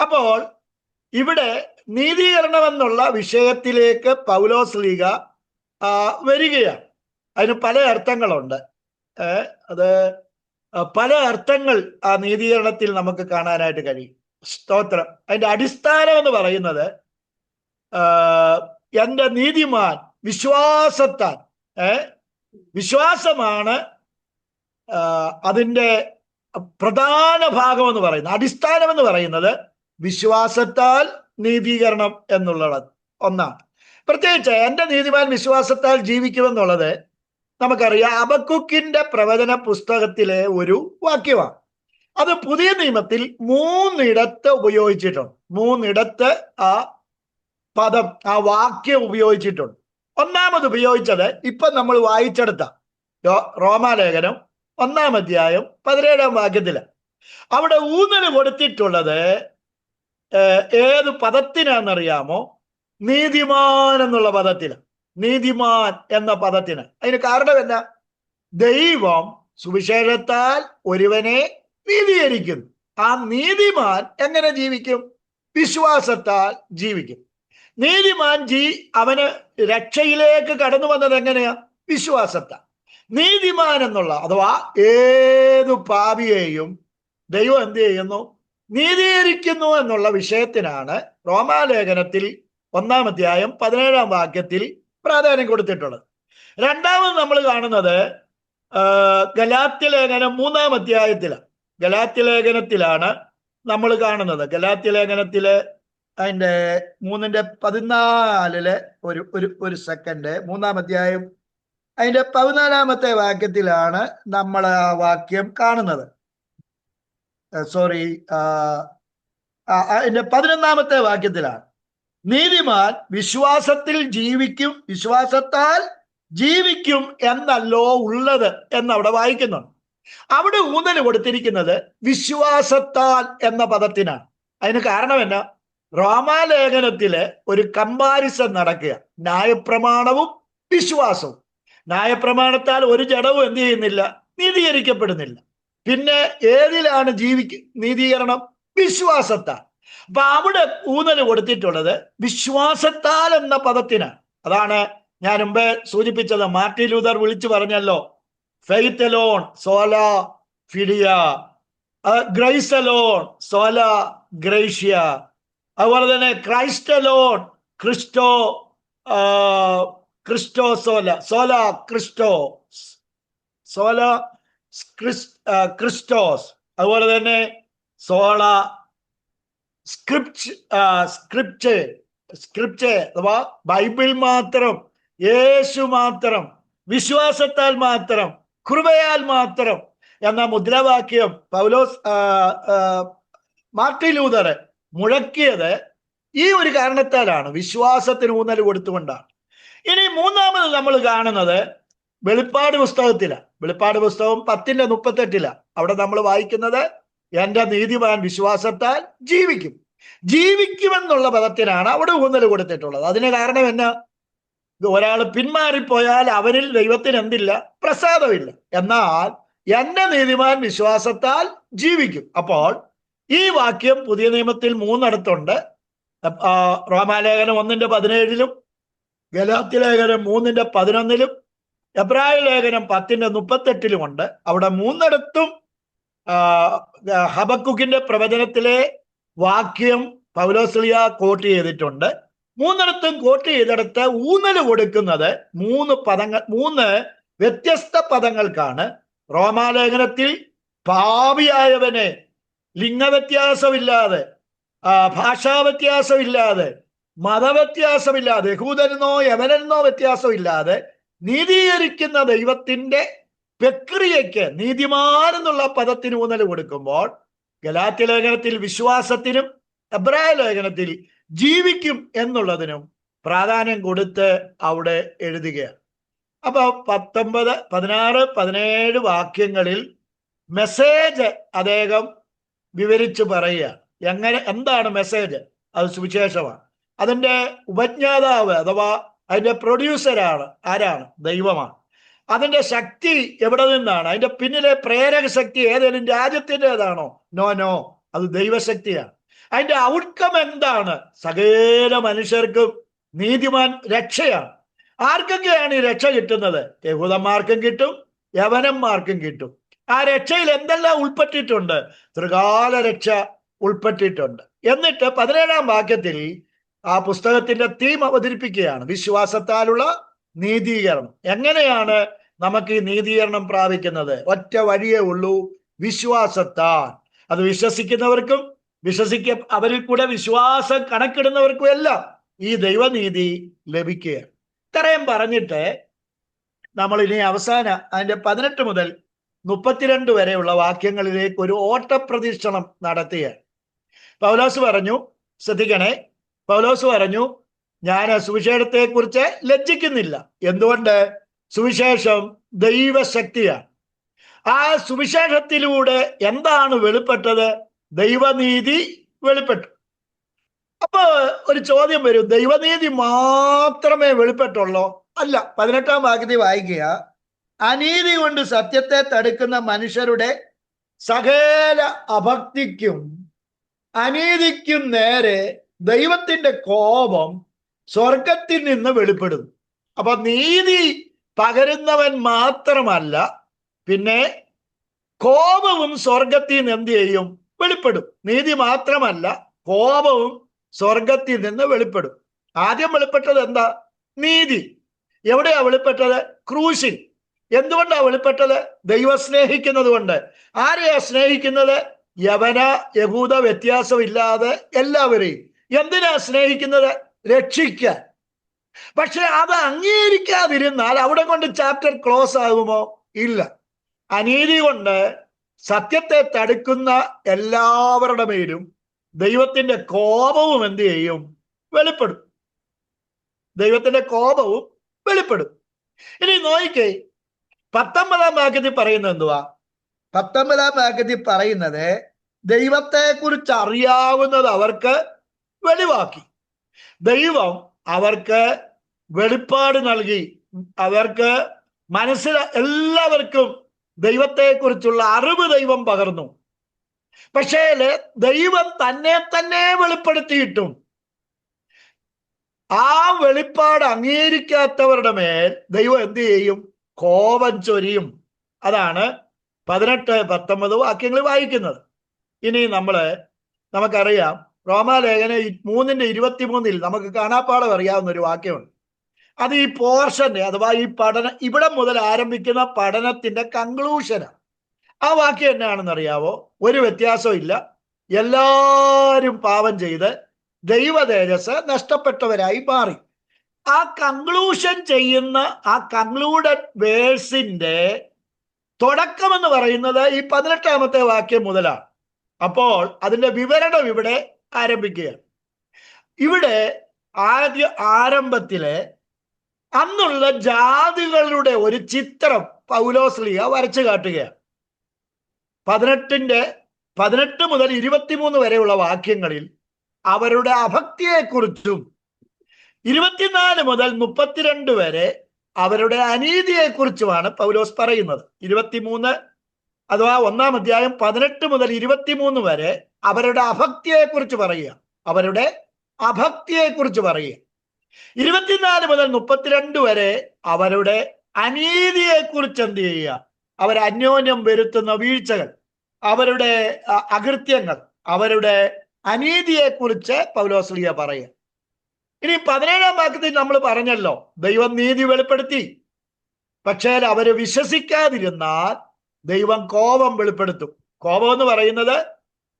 അപ്പോൾ ഇവിടെ നീതീകരണം എന്നുള്ള വിഷയത്തിലേക്ക് പൗലോസ് ലീഗ വരികയാണ്. അതിന് പല അർത്ഥങ്ങളുണ്ട്. അത് പല അർത്ഥങ്ങൾ ആ നീതീകരണത്തിൽ നമുക്ക് കാണാനായിട്ട് കഴിയും. സ്തോത്രം. അതിന്റെ അടിസ്ഥാനം എന്ന് പറയുന്നത് എൻ്റെ നീതിമാൻ വിശ്വാസത്താൽ, വിശ്വാസമാണ് അതിൻ്റെ പ്രധാന ഭാഗം എന്ന് പറയുന്നത്. അടിസ്ഥാനം എന്ന് പറയുന്നത് വിശ്വാസത്താൽ നീതീകരണം എന്നുള്ളത് ഒന്നാണ്. പ്രത്യേകിച്ച് എൻ്റെ നീതിമാൻ വിശ്വാസത്താൽ ജീവിക്കുമെന്നുള്ളത് നമുക്കറിയാം. ഹബക്കൂക്കിന്റെ പ്രവചന പുസ്തകത്തിലെ ഒരു വാക്യമാണ്. അത് പുതിയ നിയമത്തിൽ 3 ഇടത്ത് ഉപയോഗിച്ചിട്ടുണ്ട്. 3 ഇടത്ത് ആ പദം, ആ വാക്യം ഉപയോഗിച്ചിട്ടുണ്ട്. ഒന്നാമത് ഉപയോഗിച്ചത് ഇപ്പൊ നമ്മൾ വായിച്ചെടുത്ത റോമാലേഖനം 1-ാം അധ്യായം 17-ാം വാക്യത്തില്. അവിടെ ഊന്നല് കൊടുത്തിട്ടുള്ളത് ഏത് പദത്തിനാണെന്നറിയാമോ? നീതിമാൻ എന്നുള്ള പദത്തിന്. നീതിമാൻ എന്ന പദത്തിന്. അതിന് കാരണം എന്നാ? ദൈവം സുവിശേഷത്താൽ ഒരുവനെ നീതീകരിക്കുന്നു. ആ നീതിമാൻ എങ്ങനെ ജീവിക്കും? വിശ്വാസത്താൽ ജീവിക്കും. നീതിമാൻ അവന് രക്ഷയിലേക്ക് കടന്നു വന്നത് എങ്ങനെയാ? വിശ്വാസത്താൽ. നീതിമാൻ എന്നുള്ള അഥവാ ഏതു പാപിയെയും ദൈവം എന്ത് ചെയ്യുന്നു? നീതീകരിക്കുന്നു എന്നുള്ള വിഷയത്തിനാണ് റോമാലേഖനത്തിൽ 1-ാം അധ്യായം 17-ാം വാക്യത്തിൽ പ്രാധാന്യം കൊടുത്തിട്ടുള്ളത്. രണ്ടാമത് നമ്മൾ കാണുന്നത് ഗലാത്യലേഖനം 3-ാം അധ്യായത്തിലാണ്. ഗലാത്യലേഖനത്തിലാണ് നമ്മൾ കാണുന്നത്. ഗലാത്യലേഖനത്തില് അതിന്റെ 3:14 ഒരു സെക്കൻഡ്, 3-ാം അധ്യായം അതിന്റെ 14-ാമത്തെ വാക്യത്തിലാണ് നമ്മൾ ആ വാക്യം കാണുന്നത്. അതിന്റെ 11-ാമത്തെ വാക്യത്തിലാണ് നീതിമാൻ വിശ്വാസത്തിൽ ജീവിക്കും, വിശ്വാസത്താൽ ജീവിക്കും എന്നല്ലോ ഉള്ളത് എന്നവിടെ വായിക്കുന്നുണ്ട്. അവിടെ ഊന്നൽ കൊടുത്തിരിക്കുന്നത് വിശ്വാസത്താൽ എന്ന പദത്തിനാണ്. അതിന് കാരണം എന്നാ? റോമാലേഖനത്തില് ഒരു കമ്പാരിസൺ നടക്കുക, ന്യായപ്രമാണവും വിശ്വാസവും. ന്യായപ്രമാണത്താൽ ഒരു ജഡവും എന്ത് ചെയ്യുന്നില്ല? നീതീകരിക്കപ്പെടുന്നില്ല. പിന്നെ ഏതിലാണ് നീതീകരണം? വിശ്വാസത്താൽ. അപ്പൊ അവിടെ ഊന്നൽ കൊടുത്തിട്ടുള്ളത് വിശ്വാസത്താൽ എന്ന പദത്തിനാണ്. അതാണ് ഞാൻ മുമ്പേ സൂചിപ്പിച്ചത്. മാർട്ടിൻ ലൂതർ വിളിച്ചു പറഞ്ഞല്ലോ, ഫെയ്ത്ത് അലോൺ സോല ഫിഡിയ, ഗ്രേസ് അലോൺ സോല ഗ്രേഷ്യ. അതുപോലെ തന്നെ ക്രൈസ്റ്റ് അലോൺ ക്രിസ്റ്റോ സോല ക്രിസ്റ്റോസ്. അതുപോലെ തന്നെ സോള സ്ക്രിപ്റ്റ് അഥവാ ബൈബിൾ മാത്രം, യേശു മാത്രം, വിശ്വാസത്താൽ മാത്രം, കൃപയാൽ മാത്രം എന്ന മുദ്രാവാക്യം മാർട്ടിൻ ലൂതർ മുഴക്കിയത് ഈ ഒരു കാരണത്താലാണ്, വിശ്വാസത്തിന് ഊന്നൽ കൊടുത്തുകൊണ്ടാണ്. ഇനി മൂന്നാമത് നമ്മൾ കാണുന്നത് വെളിപ്പാട് പുസ്തകത്തിലാണ്. വെളിപ്പാട് പുസ്തകം 10:38 അവിടെ നമ്മൾ വായിക്കുന്നത് എന്റെ നീതിമാൻ വിശ്വാസത്താൽ ജീവിക്കുമെന്നുള്ള പദത്തിനാണ് അവിടെ ഊന്നൽ കൊടുത്തിട്ടുള്ളത്. അതിന് കാരണം എന്നാ? ഒരാൾ പിന്മാറിപ്പോയാൽ അവനിൽ ദൈവത്തിന് എന്തില്ല? പ്രസാദമില്ല. എന്നാൽ എന്റെ നീതിമാൻ വിശ്വാസത്താൽ ജീവിക്കും. അപ്പോൾ ഈ വാക്യം പുതിയ നിയമത്തിൽ 3 റോമാലേഖനം 1:17, ഗലാത്യലേഖനം 3:11, എബ്രായ ലേഖനം 10:38 ഉണ്ട്. അവിടെ 3 ഹബക്കുക്കിന്റെ പ്രവചനത്തിലെ വാക്യം പൗലോസ്ലിയ കോട്ട് ചെയ്തിട്ടുണ്ട്. 3 കോട്ട് ചെയ്തെടുത്ത് ഊന്നൽ കൊടുക്കുന്നത് 3 വ്യത്യസ്ത പദങ്ങൾക്കാണ്. റോമാലേഖനത്തിൽ പാപിയായവനെ ലിംഗവ്യത്യാസമില്ലാതെ, ഭാഷാവ്യത്യാസമില്ലാതെ, മതവ്യത്യാസമില്ലാതെ, യഹൂദനെന്നോ യവനെന്നോ വ്യത്യാസമില്ലാതെ നീതീകരിക്കുന്ന ദൈവത്തിന്റെ പ്രക്രിയയ്ക്ക് നീതിമാൻ എന്നുള്ള പദത്തിന് ഊന്നൽ കൊടുക്കുമ്പോൾ ഗലാത്യലേഖനത്തിൽ വിശ്വാസത്തിനും എബ്രായ ലേഖനത്തിൽ ജീവിക്കും എന്നുള്ളതിനും പ്രാധാന്യം കൊടുത്ത് അവിടെ എഴുതുകയാണ്. അപ്പൊ 19, 16, 17 വാക്യങ്ങളിൽ മെസ്സേജ് അദ്ദേഹം വിവരിച്ചു പറയുകയാണ്. എന്താണ് മെസ്സേജ്? അത് സുവിശേഷമാണ്. അതിന്റെ ഉപജ്ഞാതാവ് അഥവാ അതിന്റെ പ്രൊഡ്യൂസറാണ് ആരാണ്? ദൈവമാണ്. അതിന്റെ ശക്തി എവിടെ നിന്നാണ്? അതിന്റെ പിന്നിലെ പ്രേരക ശക്തി ഏതെങ്കിലും രാജ്യത്തിൻ്റെതാണോ? നോ, അത് ദൈവശക്തിയാണ്. അതിന്റെ ഔട്ട്കം എന്താണ്? സകല മനുഷ്യർക്കും നീതിമാൻ രക്ഷയാണ്. ആർക്കൊക്കെയാണ് ഈ രക്ഷ കിട്ടുന്നത്? യഹൂദന്മാർക്കും കിട്ടും, യവനന്മാർക്കും കിട്ടും. ആ രക്ഷയിൽ എന്തെല്ലാം ഉൾപ്പെട്ടിട്ടുണ്ട്? ത്രികാല രക്ഷ ഉൾപ്പെട്ടിട്ടുണ്ട്. എന്നിട്ട് 17-ാം വാക്യത്തിൽ ആ പുസ്തകത്തിന്റെ തീം അവതരിപ്പിക്കുകയാണ്, വിശ്വാസത്താലുള്ള നീതീകരണം. എങ്ങനെയാണ് നമുക്ക് ഈ നീതീകരണം പ്രാപിക്കുന്നത്? ഒറ്റ വഴിയേ ഉള്ളൂ, വിശ്വാസത്താൽ. അത് വിശ്വസിക്കുന്നവർക്കും അവരിൽ കൂടെ വിശ്വാസം കണക്കിടുന്നവർക്കും എല്ലാം ഈ ദൈവനീതി ലഭിക്കുകയാണ്. ഇത്രയും പറഞ്ഞിട്ട് നമ്മൾ ഇനി അവസാനം അതിന്റെ 18 മുതൽ 32 വരെയുള്ള വാക്യങ്ങളിലേക്ക് ഒരു ഓട്ടപ്രദക്ഷിണം നടത്തുകയാണ്. പൗലോസ് പറഞ്ഞു, ശ്രദ്ധിക്കണേ, പൗലോസ് പറഞ്ഞു, ഞാൻ സുവിശേഷത്തെ കുറിച്ച് ലജ്ജിക്കുന്നില്ല. എന്തുകൊണ്ട്? സുവിശേഷം ദൈവശക്തിയാണ്. ആ സുവിശേഷത്തിലൂടെ എന്താണ് വെളിപ്പെട്ടത്? ദൈവനീതി വെളിപ്പെട്ടു. അപ്പൊ ഒരു ചോദ്യം വരും, ദൈവനീതി മാത്രമേ വെളിപ്പെട്ടുള്ളൂ? അല്ല. 18-ാം വാക്യത്തിൽ വായിക്കുക, അനീതി കൊണ്ട് സത്യത്തെ തടുക്കുന്ന മനുഷ്യരുടെ സകല അഭക്തിക്കും അനീതിക്കും നേരെ ദൈവത്തിന്റെ കോപം സ്വർഗത്തിൽ നിന്ന് വെളിപ്പെടുന്നു. അപ്പൊ നീതി പകരുന്നവൻ മാത്രമല്ല, പിന്നെ കോപവും സ്വർഗത്തിൽ നിന്ന് എന്ത് ചെയ്യും? വെളിപ്പെടും. നീതി മാത്രമല്ല, കോപവും സ്വർഗത്തിൽ നിന്ന് വെളിപ്പെടും. ആദ്യം വെളിപ്പെട്ടത് എന്താ? നീതി. എവിടെയാ വെളിപ്പെട്ടത്? ക്രൂശിൽ. എന്തുകൊണ്ടാ വെളിപ്പെട്ടത്? ദൈവം സ്നേഹിക്കുന്നത് കൊണ്ട്. ആരെയാ സ്നേഹിക്കുന്നത്? യവന യഹൂദ വ്യത്യാസമില്ലാതെ എല്ലാവരെയും. എന്തിനാ സ്നേഹിക്കുന്നത്? രക്ഷിക്കാൻ. പക്ഷെ അത് അംഗീകരിക്കാതിരുന്നാൽ അവിടെ കൊണ്ട് ചാപ്റ്റർ ക്ലോസ് ആകുമോ? ഇല്ല. അനീതി കൊണ്ട് സത്യത്തെ തടുക്കുന്ന എല്ലാവരുടെ മേലും ദൈവത്തിന്റെ കോപവും എന്ത് ചെയ്യും? വെളിപ്പെടും. ദൈവത്തിന്റെ കോപവും വെളിപ്പെടും. ഇനി നോയിക്കേ, 19-ാം വാക്യത്തിൽ പറയുന്നത് എന്തുവാ? 19-ാം വാക്യത്തിൽ പറയുന്നത് ദൈവത്തെ കുറിച്ച് അറിയാവുന്നത് അവർക്ക് വെളിവാക്കി. ദൈവം അവർക്ക് വെളിപ്പാട് നൽകി. അവർക്ക് എല്ലാവർക്കും ദൈവത്തെക്കുറിച്ചുള്ള അറിവ് ദൈവം പകർന്നു. പക്ഷേ ദൈവം തന്നെ വെളിപ്പെടുത്തിയിട്ടും ആ വെളിപ്പാട് അംഗീകരിക്കാത്തവരുടെ മേൽ ദൈവം എന്ത് ചെയ്യും? കോപം ചൊരിയും. അതാണ് 18-19 വാക്യങ്ങൾ വായിക്കുന്നത്. ഇനി നമുക്കറിയാം, റോമാലേഖനം 3:23 നമുക്ക് കാണാപ്പാടം അറിയാവുന്ന ഒരു വാക്യമുണ്ട്. അത് ഈ പോർഷന്റെ, അഥവാ ഈ ഇവിടെ മുതൽ ആരംഭിക്കുന്ന പഠനത്തിന്റെ കൺക്ലൂഷനാണ്. ആ വാക്യം എന്നാണെന്ന് അറിയാവോ? ഒരു വ്യത്യാസവും ഇല്ല, എല്ലാവരും പാപം ചെയ്ത് ദൈവ തേജസ് നഷ്ടപ്പെട്ടവരായി മാറി. ആ കൺക്ലൂഷൻ ചെയ്യുന്ന ആ കൺക്ലൂഡഡ് വേഴ്സിന്റെ തുടക്കമെന്ന് പറയുന്നത് ഈ 18-ാമത്തെ വാക്യം മുതലാണ്. അപ്പോൾ അതിന്റെ വിവരണം ഇവിടെ ആരംഭിക്കുകയാണ്. ഇവിടെ ആരംഭത്തിലെ അന്നുള്ള ജാതികളുടെ ഒരു ചിത്രം പൗലോസ്ലീഹ വരച്ചു കാട്ടുകയാണ്. 18 മുതൽ 23 വരെയുള്ള വാക്യങ്ങളിൽ അവരുടെ അഭക്തിയെക്കുറിച്ചും 24 മുതൽ 32 വരെ അവരുടെ അനീതിയെക്കുറിച്ചുമാണ് പൗലോസ് പറയുന്നത്. 23 അഥവാ 1-ാം അധ്യായം 18 മുതൽ 23 വരെ അവരുടെ അഭക്തിയെക്കുറിച്ച് പറയുക. 24 മുതൽ 32 വരെ അവരുടെ അനീതിയെക്കുറിച്ച് എന്ത് ചെയ്യുക? അവർ അന്യോന്യം വരുത്തുന്ന വീഴ്ചകൾ, അവരുടെ അകൃത്യങ്ങൾ, അവരുടെ അനീതിയെക്കുറിച്ച് പൗലോസ്ലീഹ പറയുക. ഇനി 17-ാം വാക്യത്തിൽ നമ്മൾ പറഞ്ഞല്ലോ, ദൈവം നീതി വെളിപ്പെടുത്തി. പക്ഷേ അവര് വിശ്വസിക്കാതിരുന്നാൽ ദൈവം കോപം വെളിപ്പെടുത്തും. കോപം എന്ന് പറയുന്നത്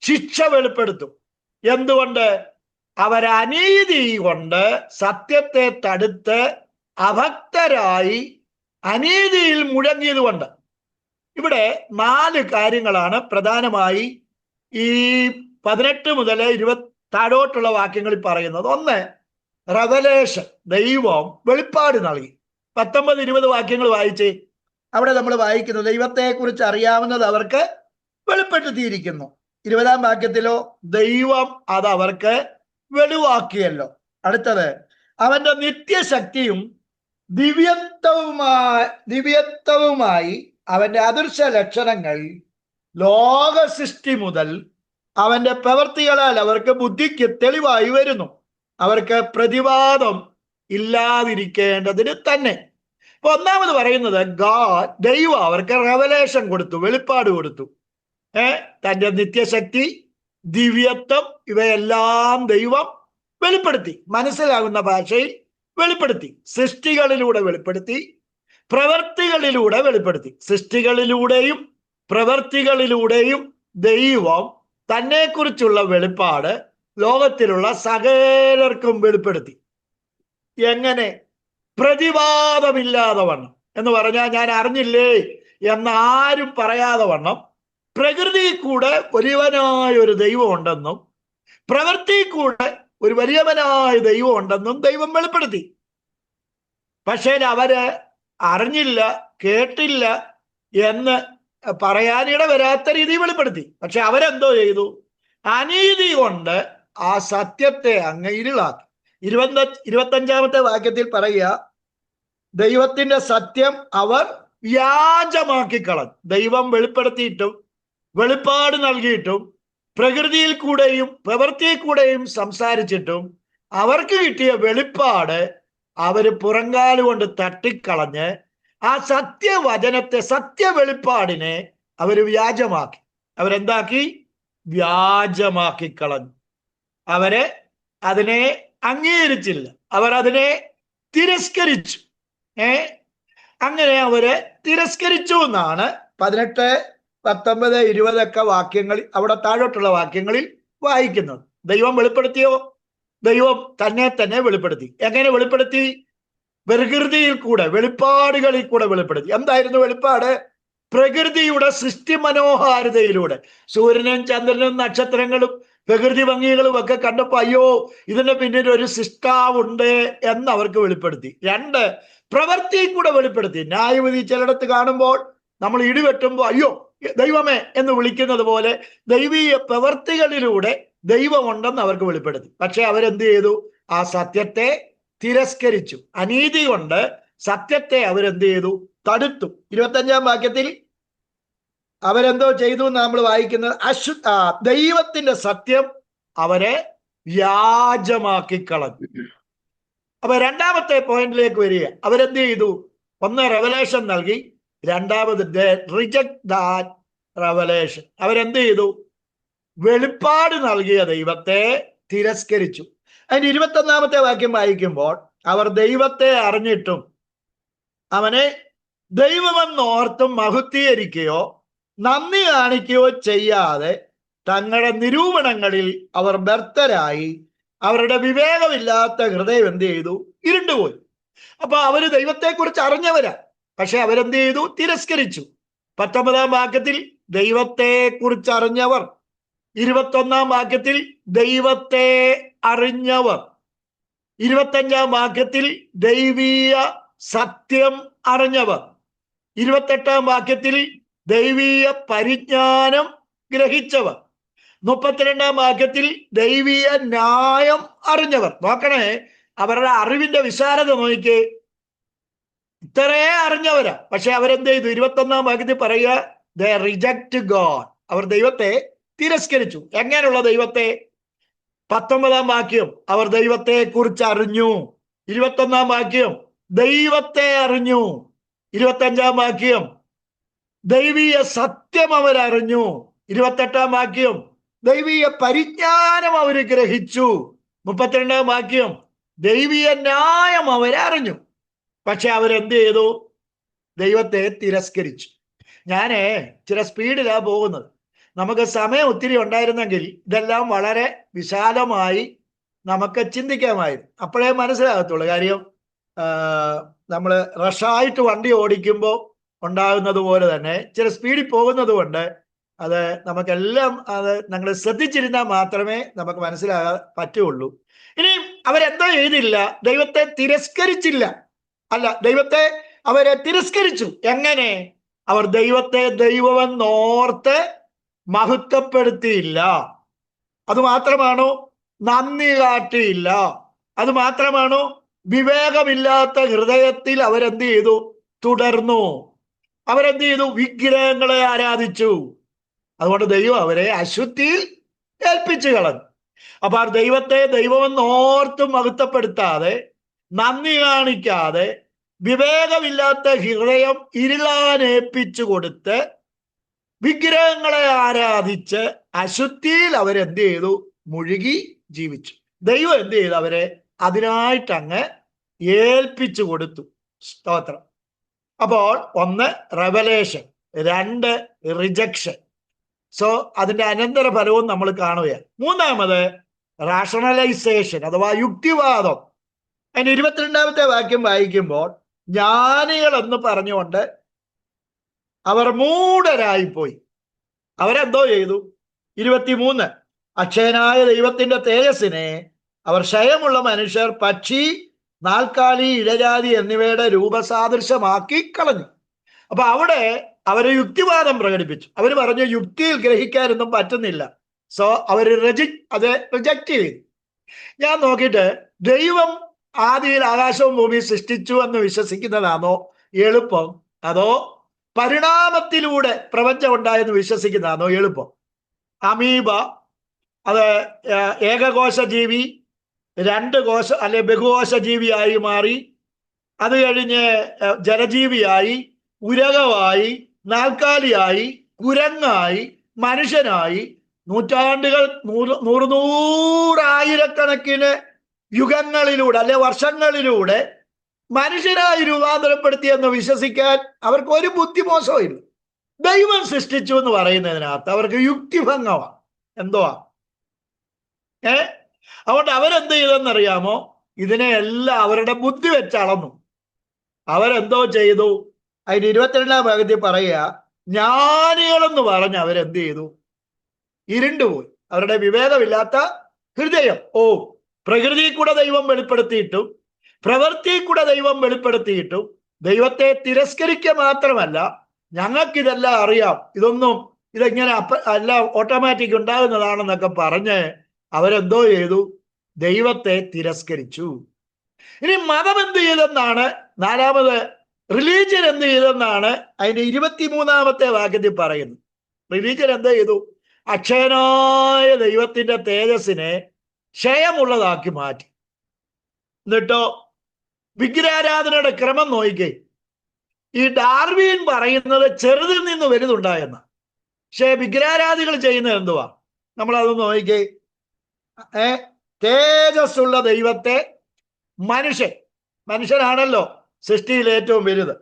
ശിക്ഷ വെളിപ്പെടുത്തും. എന്തുകൊണ്ട്? അവരനീതി കൊണ്ട് സത്യത്തെ തടുത്ത് അഭക്തരായി അനീതിയിൽ മുഴങ്ങിയത് കൊണ്ട്. ഇവിടെ 4 കാര്യങ്ങളാണ് പ്രധാനമായി ഈ 18 മുതൽ 20 താഴോട്ടുള്ള വാക്യങ്ങളിൽ പറയുന്നത്. ഒന്ന്, റെവലേഷൻ. ദൈവം വെളിപ്പാട് നൽകി. 19-20 വാക്യങ്ങൾ വായിച്ചേ. അവിടെ നമ്മൾ വായിക്കുന്നത് ദൈവത്തെക്കുറിച്ച് അറിയാവുന്നത് അവർക്ക് വെളിപ്പെടുത്തിയിരിക്കുന്നു. 20-ാം വാക്യത്തിലോ ദൈവം അത് അവർക്ക് വെളിവാക്കിയല്ലോ. അടുത്തത്, അവന്റെ നിത്യശക്തിയും ദിവ്യത്വവുമായി അവന്റെ അദൃശ്യ ലക്ഷണങ്ങൾ ലോക സൃഷ്ടി മുതൽ അവന്റെ പ്രവൃത്തികളാൽ അവർക്ക് ബുദ്ധിക്ക് തെളിവായി വരുന്നു. അവർക്ക് പ്രതിവാദം ഇല്ലാതിരിക്കേണ്ടതിന് തന്നെ. അപ്പൊ ഒന്നാമത് പറയുന്നത് ദൈവം അവർക്ക് റെവലേഷൻ കൊടുത്തു, വെളിപ്പാട് കൊടുത്തു. തന്റെ നിത്യശക്തി, ദിവ്യത്വം ഇവയെല്ലാം ദൈവം വെളിപ്പെടുത്തി. മനസ്സിലാകുന്ന ഭാഷയിൽ വെളിപ്പെടുത്തി. സൃഷ്ടികളിലൂടെ വെളിപ്പെടുത്തി, പ്രവർത്തികളിലൂടെ വെളിപ്പെടുത്തി. സൃഷ്ടികളിലൂടെയും പ്രവർത്തികളിലൂടെയും ദൈവം തന്നെക്കുറിച്ചുള്ള വെളിപ്പാട് ലോകത്തിലുള്ള സകലർക്കും വെളിപ്പെടുത്തി. എങ്ങനെ? പ്രതിവാദമില്ലാതെ വണ്ണം. എന്ന് പറഞ്ഞാൽ ഞാൻ അറിഞ്ഞില്ലേ എന്നാരും പറയാതെ വണ്ണം പ്രകൃതി കൂടെ വലിയവനായ ഒരു ദൈവം ഉണ്ടെന്നും പ്രവൃത്തി കൂടെ ഒരു വലിയവനായ ദൈവം ഉണ്ടെന്നും ദൈവം വെളിപ്പെടുത്തി. പക്ഷേ അവര് അറിഞ്ഞില്ല, കേട്ടില്ല എന്ന് പറയാനിട വരാത്ത രീതിയിൽ വെളിപ്പെടുത്തി. പക്ഷെ അവരെന്തോ ചെയ്തു? അനീതി കൊണ്ട് ആ സത്യത്തെ അങ്ങ് ഇരുളാക്കി. 25-ാമത്തെ വാക്യത്തിൽ പറയുക, ദൈവത്തിന്റെ സത്യം അവർ വ്യാജമാക്കി കളഞ്ഞു. ദൈവം വെളിപ്പെടുത്തിയിട്ടും വെളിപ്പാട് നൽകിയിട്ടും പ്രകൃതിയിൽ കൂടെയും പ്രവൃത്തിയിൽ കൂടെയും സംസാരിച്ചിട്ടും അവർക്ക് കിട്ടിയ വെളിപ്പാട് അവര് പുറങ്കാലുകൊണ്ട് തട്ടിക്കളഞ്ഞ് ആ സത്യവചനത്തെ, സത്യവെളിപ്പാടിനെ അവർ വ്യാജമാക്കി. അവരെന്താക്കി? വ്യാജമാക്കി കളഞ്ഞു. അവര് അതിനെ അംഗീകരിച്ചില്ല, അവർ അതിനെ തിരസ്കരിച്ചു. അങ്ങനെ അവര് തിരസ്കരിച്ചു എന്നാണ് 18, 19, 20 വാക്യങ്ങൾ, അവിടെ താഴോട്ടുള്ള വാക്യങ്ങളിൽ വായിക്കുന്നത്. ദൈവം വെളിപ്പെടുത്തിയോ? ദൈവം തന്നെ വെളിപ്പെടുത്തി. എങ്ങനെ വെളിപ്പെടുത്തി? പ്രകൃതിയിൽ കൂടെ, വെളിപ്പാടുകളിൽ കൂടെ വെളിപ്പെടുത്തി. എന്തായിരുന്നു വെളിപ്പാട്? പ്രകൃതിയുടെ സൃഷ്ടി മനോഹാരിതയിലൂടെ, സൂര്യനും ചന്ദ്രനും നക്ഷത്രങ്ങളും പ്രകൃതി ഭംഗികളും ഒക്കെ കണ്ടപ്പോ അയ്യോ, ഇതിന്റെ പിന്നിൽ ഒരു സൃഷ്ടാവുണ്ട് എന്ന് അവർക്ക് വെളിപ്പെടുത്തി. 2, പ്രവൃത്തിയും കൂടെ വെളിപ്പെടുത്തി. ന്യായവിധി ചിലയിടത്ത് കാണുമ്പോൾ നമ്മൾ ഇടിവെട്ടുമ്പോൾ അയ്യോ ദൈവമേ എന്ന് വിളിക്കുന്നത് പോലെ ദൈവീയ പ്രവർത്തികളിലൂടെ ദൈവമുണ്ടെന്ന് അവർക്ക് വെളിപ്പെടുത്തി. പക്ഷെ അവരെന്ത് ചെയ്തു? ആ സത്യത്തെ തിരസ്കരിച്ചു. അനീതി കൊണ്ട് സത്യത്തെ അവരെന്ത് ചെയ്തു? തടുത്തു. 25 വാക്യത്തിൽ അവരെന്തോ ചെയ്തു എന്ന് നമ്മൾ വായിക്കുന്നത്, ദൈവത്തിന്റെ സത്യം അവരെ വ്യാജമാക്കി കളഞ്ഞു. അപ്പൊ രണ്ടാമത്തെ പോയിന്റിലേക്ക് വരിക. അവരെന്ത് ചെയ്തു? ഒന്ന്, റെവലേഷൻ നൽകി. രണ്ടാമത്, റിജക്ട് ദാറ്റ് റെവലേഷൻ. അവരെന്ത് ചെയ്തു? വെളിപ്പാട് നൽകിയ ദൈവത്തെ തിരസ്കരിച്ചു. അതിന് 21 വാക്യം വായിക്കുമ്പോൾ, അവർ ദൈവത്തെ അറിഞ്ഞിട്ടും അവനെ ദൈവമെന്നോർത്തും മഹത്വീകരിക്കുകയോ നന്ദി കാണിക്കുകയോ ചെയ്യാതെ തങ്ങളുടെ നിരൂപണങ്ങളിൽ അവർ ബർത്തരായി അവരുടെ വിവേകമില്ലാത്ത ഹൃദയം എന്ത് ചെയ്തു? ഇരുണ്ടുപോയി. അപ്പൊ അവര് ദൈവത്തെക്കുറിച്ച് അറിഞ്ഞവരാ, പക്ഷെ അവരെന്ത് ചെയ്തു? തിരസ്കരിച്ചു. 19 വാക്യത്തിൽ ദൈവത്തെ കുറിച്ച് അറിഞ്ഞവർ, 21 വാക്യത്തിൽ ദൈവത്തെ അറിഞ്ഞവർ, 25 വാക്യത്തിൽ ദൈവീയ സത്യം അറിഞ്ഞവർ, 28 വാക്യത്തിൽ ദൈവീയ പരിജ്ഞാനം ഗ്രഹിച്ചവർ, 32 വാക്യത്തിൽ ദൈവീയ ന്യായം അറിഞ്ഞവർ. നോക്കണേ, അവരുടെ അറിവിന്റെ വിശാലത നോക്കിക്കേ. ഇത്രേ അറിഞ്ഞവരാ, പക്ഷെ അവരെന്ത് ചെയ്തു? 21 വാക്യത്തിൽ പറയുക, ദേ റിജക്ട് ഗോഡ്. അവർ ദൈവത്തെ തിരസ്കരിച്ചു. എങ്ങനെയുള്ള ദൈവത്തെ? 19 വാക്യം അവർ ദൈവത്തെ കുറിച്ച് അറിഞ്ഞു. 21 വാക്യം ദൈവത്തെ അറിഞ്ഞു. 25 വാക്യം ദൈവീയ സത്യം അവരറിഞ്ഞു. 28 വാക്യം ദൈവീയ പരിജ്ഞാനം അവർ ഗ്രഹിച്ചു. 32 വാക്യം ദൈവീയ ന്യായം അവരറിഞ്ഞു. പക്ഷെ അവരെന്ത് ചെയ്തു? ദൈവത്തെ തിരസ്കരിച്ചു. ഞാനേ ചില സ്പീഡിലാണ് പോകുന്നത്. നമുക്ക് സമയം ഒത്തിരി ഉണ്ടായിരുന്നെങ്കിൽ ഇതെല്ലാം വളരെ വിശാലമായി നമുക്ക് ചിന്തിക്കാമായിരുന്നു. അപ്പോഴേ മനസ്സിലാകത്തുള്ളൂ. കാര്യം നമ്മൾ റഷായിട്ട് വണ്ടി ഓടിക്കുമ്പോൾ ഉണ്ടാകുന്നത് പോലെ തന്നെ ചില സ്പീഡിൽ പോകുന്നത് കൊണ്ട് അത് നമുക്കെല്ലാം അത് ഞങ്ങൾ ശ്രദ്ധിച്ചിരുന്നാൽ മാത്രമേ നമുക്ക് മനസ്സിലാകാൻ പറ്റുള്ളൂ. ഇനി അവരെന്തോ ചെയ്തില്ല? ദൈവത്തെ തിരസ്കരിച്ചില്ല. അല്ല, ദൈവത്തെ അവരെ തിരസ്കരിച്ചു. എങ്ങനെ? അവർ ദൈവത്തെ ദൈവമെന്നോർത്ത് മഹത്വപ്പെടുത്തിയില്ല. അത് മാത്രമാണോ? നന്ദി കാട്ടിയില്ല. അത് മാത്രമാണോ? വിവേകമില്ലാത്ത ഹൃദയത്തിൽ അവരെന്ത് ചെയ്തു? തുടർന്നു. അവരെന്ത് ചെയ്തു? വിഗ്രഹങ്ങളെ ആരാധിച്ചു. അതുകൊണ്ട് ദൈവം അവരെ അശുദ്ധിയിൽ ഏൽപ്പിച്ചു കളഞ്ഞു. അപ്പൊ ആ ദൈവത്തെ ദൈവമെന്നോർത്ത് മഹത്വപ്പെടുത്താതെ, നന്ദി കാണിക്കാതെ, വിവേകമില്ലാത്ത ഹൃദയം ഇരുളാനേൽപ്പിച്ചു കൊടുത്ത് വിഗ്രഹങ്ങളെ ആരാധിച്ച് അശുദ്ധിയിൽ അവരെന്ത് ചെയ്തു? മുഴുകി ജീവിച്ചു. ദൈവം എന്ത് ചെയ്തു? അവരെ അതിനായിട്ടങ്ങ് ഏൽപ്പിച്ചു കൊടുത്തു. സ്തോത്രം. അപ്പോൾ 1 റെവലേഷൻ, 2 റിജക്ഷൻ. സോ അതിന്റെ അനന്തരഫലവും നമ്മൾ കാണുകയാണ്. 3 റാഷണലൈസേഷൻ അഥവാ യുക്തിവാദം. അതിന് 22 വാക്യം വായിക്കുമ്പോൾ, ജ്ഞാനികൾ എന്ന് പറഞ്ഞുകൊണ്ട് അവർ മൂഢരായിപ്പോയി. അവരെന്തോ ചെയ്തു? 23 അക്ഷയനായ ദൈവത്തിന്റെ തേജസ്സിനെ അവർ ക്ഷയമുള്ള മനുഷ്യർ, പക്ഷി, നാൽക്കാലി, ഇഴജാതി എന്നിവയുടെ രൂപസാദൃശ്യമാക്കി കളഞ്ഞു. അപ്പൊ അവിടെ അവര് യുക്തിവാദം പ്രകടിപ്പിച്ചു. അവർ പറഞ്ഞു യുക്തിയിൽ ഗ്രഹിക്കാനൊന്നും പറ്റുന്നില്ല. സോ അവർ റിജക്റ്റ് ചെയ്തു. ഞാൻ നോക്കിയിട്ട് ദൈവം ആദിയിൽ ആകാശവും ഭൂമി സൃഷ്ടിച്ചു എന്ന് വിശ്വസിക്കുന്നതാണോ എളുപ്പം, അതോ പരിണാമത്തിലൂടെ പ്രപഞ്ചം ഉണ്ടായെന്ന് വിശ്വസിക്കുന്നതാണോ എളുപ്പം? അമീബ അത് ഏകകോശ ജീവി, 2 കോശ അല്ലെ ബഹുകോശ ജീവിയായി മാറി, അത് കഴിഞ്ഞ് ജലജീവിയായി, ഉരകമായി, നാൽക്കാലിയായി, കുരങ്ങായി, മനുഷ്യനായി, നൂറ്റാണ്ടുകൾ നൂറായിരക്കണക്കിന് യുഗങ്ങളിലൂടെ അല്ലെ വർഷങ്ങളിലൂടെ മനുഷ്യരായി രൂപാന്തരപ്പെടുത്തിയെന്ന് വിശ്വസിക്കാൻ അവർക്ക് ഒരു ബുദ്ധിമോശവും ഇല്ല. ദൈവം സൃഷ്ടിച്ചു എന്ന് പറയുന്നതിനകത്ത് അവർക്ക് യുക്തിഭംഗമാണ്. എന്തുവാ അതുകൊണ്ട് അവരെന്ത് ചെയ്തെന്നറിയാമോ? ഇതിനെയെല്ലാം അവരുടെ ബുദ്ധി വെച്ച് അളന്നു. അവരെന്തോ ചെയ്തു? അതിന് 22-ാം ഭാഗത്തിൽ പറയുക, ജ്ഞാനികളെന്ന് പറഞ്ഞ് അവരെന്ത് ചെയ്തു? ഇരുണ്ടുപോയി. അവരുടെ വിവേകമില്ലാത്ത ഹൃദയം. പ്രകൃതി കൂടെ ദൈവം വെളിപ്പെടുത്തിയിട്ടും പ്രവൃത്തി കൂടെ ദൈവം വെളിപ്പെടുത്തിയിട്ടും ദൈവത്തെ തിരസ്കരിക്കുക മാത്രമല്ല, ഞങ്ങൾക്കിതെല്ലാം അറിയാം, ഇതെങ്ങനെ എല്ലാം ഓട്ടോമാറ്റിക് ഉണ്ടാകുന്നതാണെന്നൊക്കെ പറഞ്ഞ് അവരെന്തോ ചെയ്തു? ദൈവത്തെ തിരസ്കരിച്ചു. ഇനി മതം എന്ത് ചെയ്തെന്നാണ്, നാലാമത് റിലീജിയൻ എന്ത് ചെയ്തെന്നാണ് അതിന്റെ 23-ാമത്തെ വാക്യത്തിൽ പറയുന്നത്. റിലീജിയൻ എന്ത് ചെയ്തു? അക്ഷയനായ ദൈവത്തിന്റെ തേജസ്സിനെ ക്ഷയമുള്ളതാക്കി മാറ്റി. എന്നിട്ടോ വിഗ്രഹാരാധനയുടെ ക്രമം നോക്കിക്കേ. ഈ ഡാർവിൻ പറയുന്നത് ചെറുതിൽ നിന്ന് വലുതുണ്ടായെന്ന. പക്ഷെ വിഗ്രഹാരാധികൾ ചെയ്യുന്നത് എന്തുവാ? നമ്മളതൊന്ന് നോക്കിക്കേ. തേജസ്സുള്ള ദൈവത്തെ മനുഷ്യനാണല്ലോ സൃഷ്ടിയിൽ ഏറ്റവും വലുത്.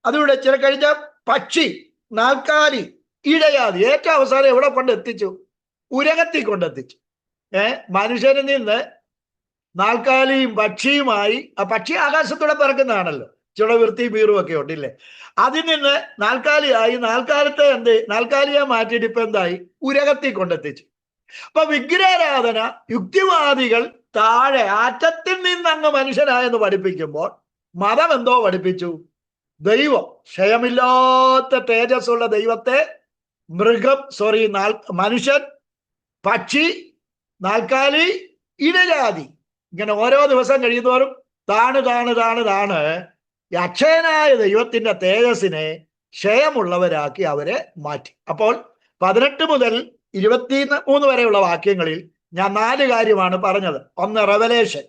അതിലൂടെ ചില കഴിഞ്ഞ പക്ഷി, നാൽക്കാലി, ഇടയാതി ഏറ്റവും അവസാനം എവിടെ കൊണ്ടെത്തിച്ചു? ഉരകത്തിൽ കൊണ്ടെത്തിച്ചു. മനുഷ്യനിൽ നിന്ന് നാൽക്കാലിയും പക്ഷിയുമായി, ആ പക്ഷി ആകാശത്തൂടെ പറക്കുന്നതാണല്ലോ, ചില വൃത്തി വീറും ഒക്കെ ഉണ്ടില്ലേ, അതിൽ നിന്ന് നാൽക്കാലിയായി, നാൽക്കാലിയെ മാറ്റിയിട്ട് ഇപ്പൊ എന്തായി? ഉരകത്തിൽ കൊണ്ടെത്തിച്ചു. അപ്പൊ വിഗ്രഹാരാധന യുക്തിവാദികൾ താഴെ അറ്റത്തിൽ നിന്ന് അങ്ങ് മനുഷ്യനായെന്ന് പഠിപ്പിക്കുമ്പോൾ മതം എന്തോ പഠിപ്പിച്ചു? ദൈവം ക്ഷയമില്ലാത്ത തേജസ്സുള്ള ദൈവത്തെ മനുഷ്യൻ, പക്ഷി, നാൽക്കാലി, ഇടജാതി, ഇങ്ങനെ ഓരോ ദിവസം കഴിയുന്നവരും താണ് ഈ അക്ഷയനായ ദൈവത്തിന്റെ തേജസ്സിനെ ക്ഷയമുള്ളവരാക്കി അവരെ മാറ്റി. അപ്പോൾ 18 മുതൽ 23 വരെയുള്ള വാക്യങ്ങളിൽ ഞാൻ 4 കാര്യമാണ് പറഞ്ഞത്. ഒന്ന്, റെവലേഷൻ,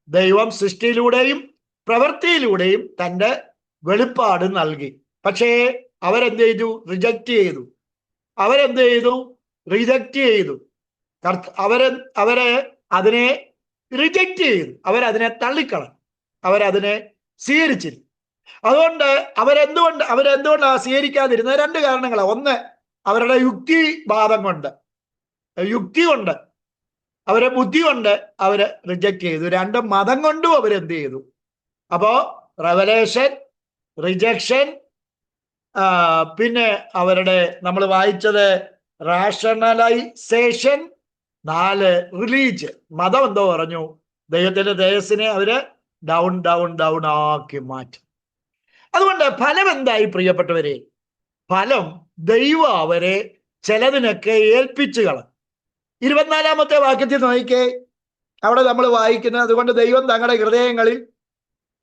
ദൈവം സൃഷ്ടിയിലൂടെയും പ്രവൃത്തിയിലൂടെയും തൻ്റെ വെളിപ്പാട് നൽകി. പക്ഷേ അവരെന്ത് ചെയ്തു? റിജക്റ്റ് ചെയ്തു. അവരെ അതിനെ റിജക്റ്റ് ചെയ്തു. അവരതിനെ തള്ളിക്കളഞ്ഞു. അവരതിനെ സ്വീകരിച്ചില്ല. അതുകൊണ്ട് അവരെന്തുകൊണ്ടാണ് സ്വീകരിക്കാതിരുന്നത്? 2 കാരണങ്ങളാണ്. ഒന്ന്, അവരുടെ യുക്തിവാദം കൊണ്ട്, അവരെ ബുദ്ധി കൊണ്ട് അവര് റിജക്റ്റ് ചെയ്തു. 2, മതം കൊണ്ടും അവരെന്ത് ചെയ്തു? അപ്പോ റെവലേഷൻ, റിജക്ഷൻ, പിന്നെ അവരുടെ നമ്മൾ വായിച്ചത് റാഷണലൈസേഷൻ, 4 റിലീജിയൻ. മതം എന്തോ പറഞ്ഞു? ദൈവത്തിന്റെ തേജസ്സിനെ അവര് ഡൗൺ ആക്കി മാറ്റും. അതുകൊണ്ട് ഫലം എന്തായി പ്രിയപ്പെട്ടവരെ? ഫലം ദൈവം അവരെ ചിലതിനൊക്കെ ഏൽപ്പിച്ചു കളഞ്ഞു. 24-ാമത്തെ വാക്യത്തിൽ നോക്കിക്കേ. അവിടെ നമ്മൾ വായിക്കുന്നത്, അതുകൊണ്ട് ദൈവം തങ്ങളുടെ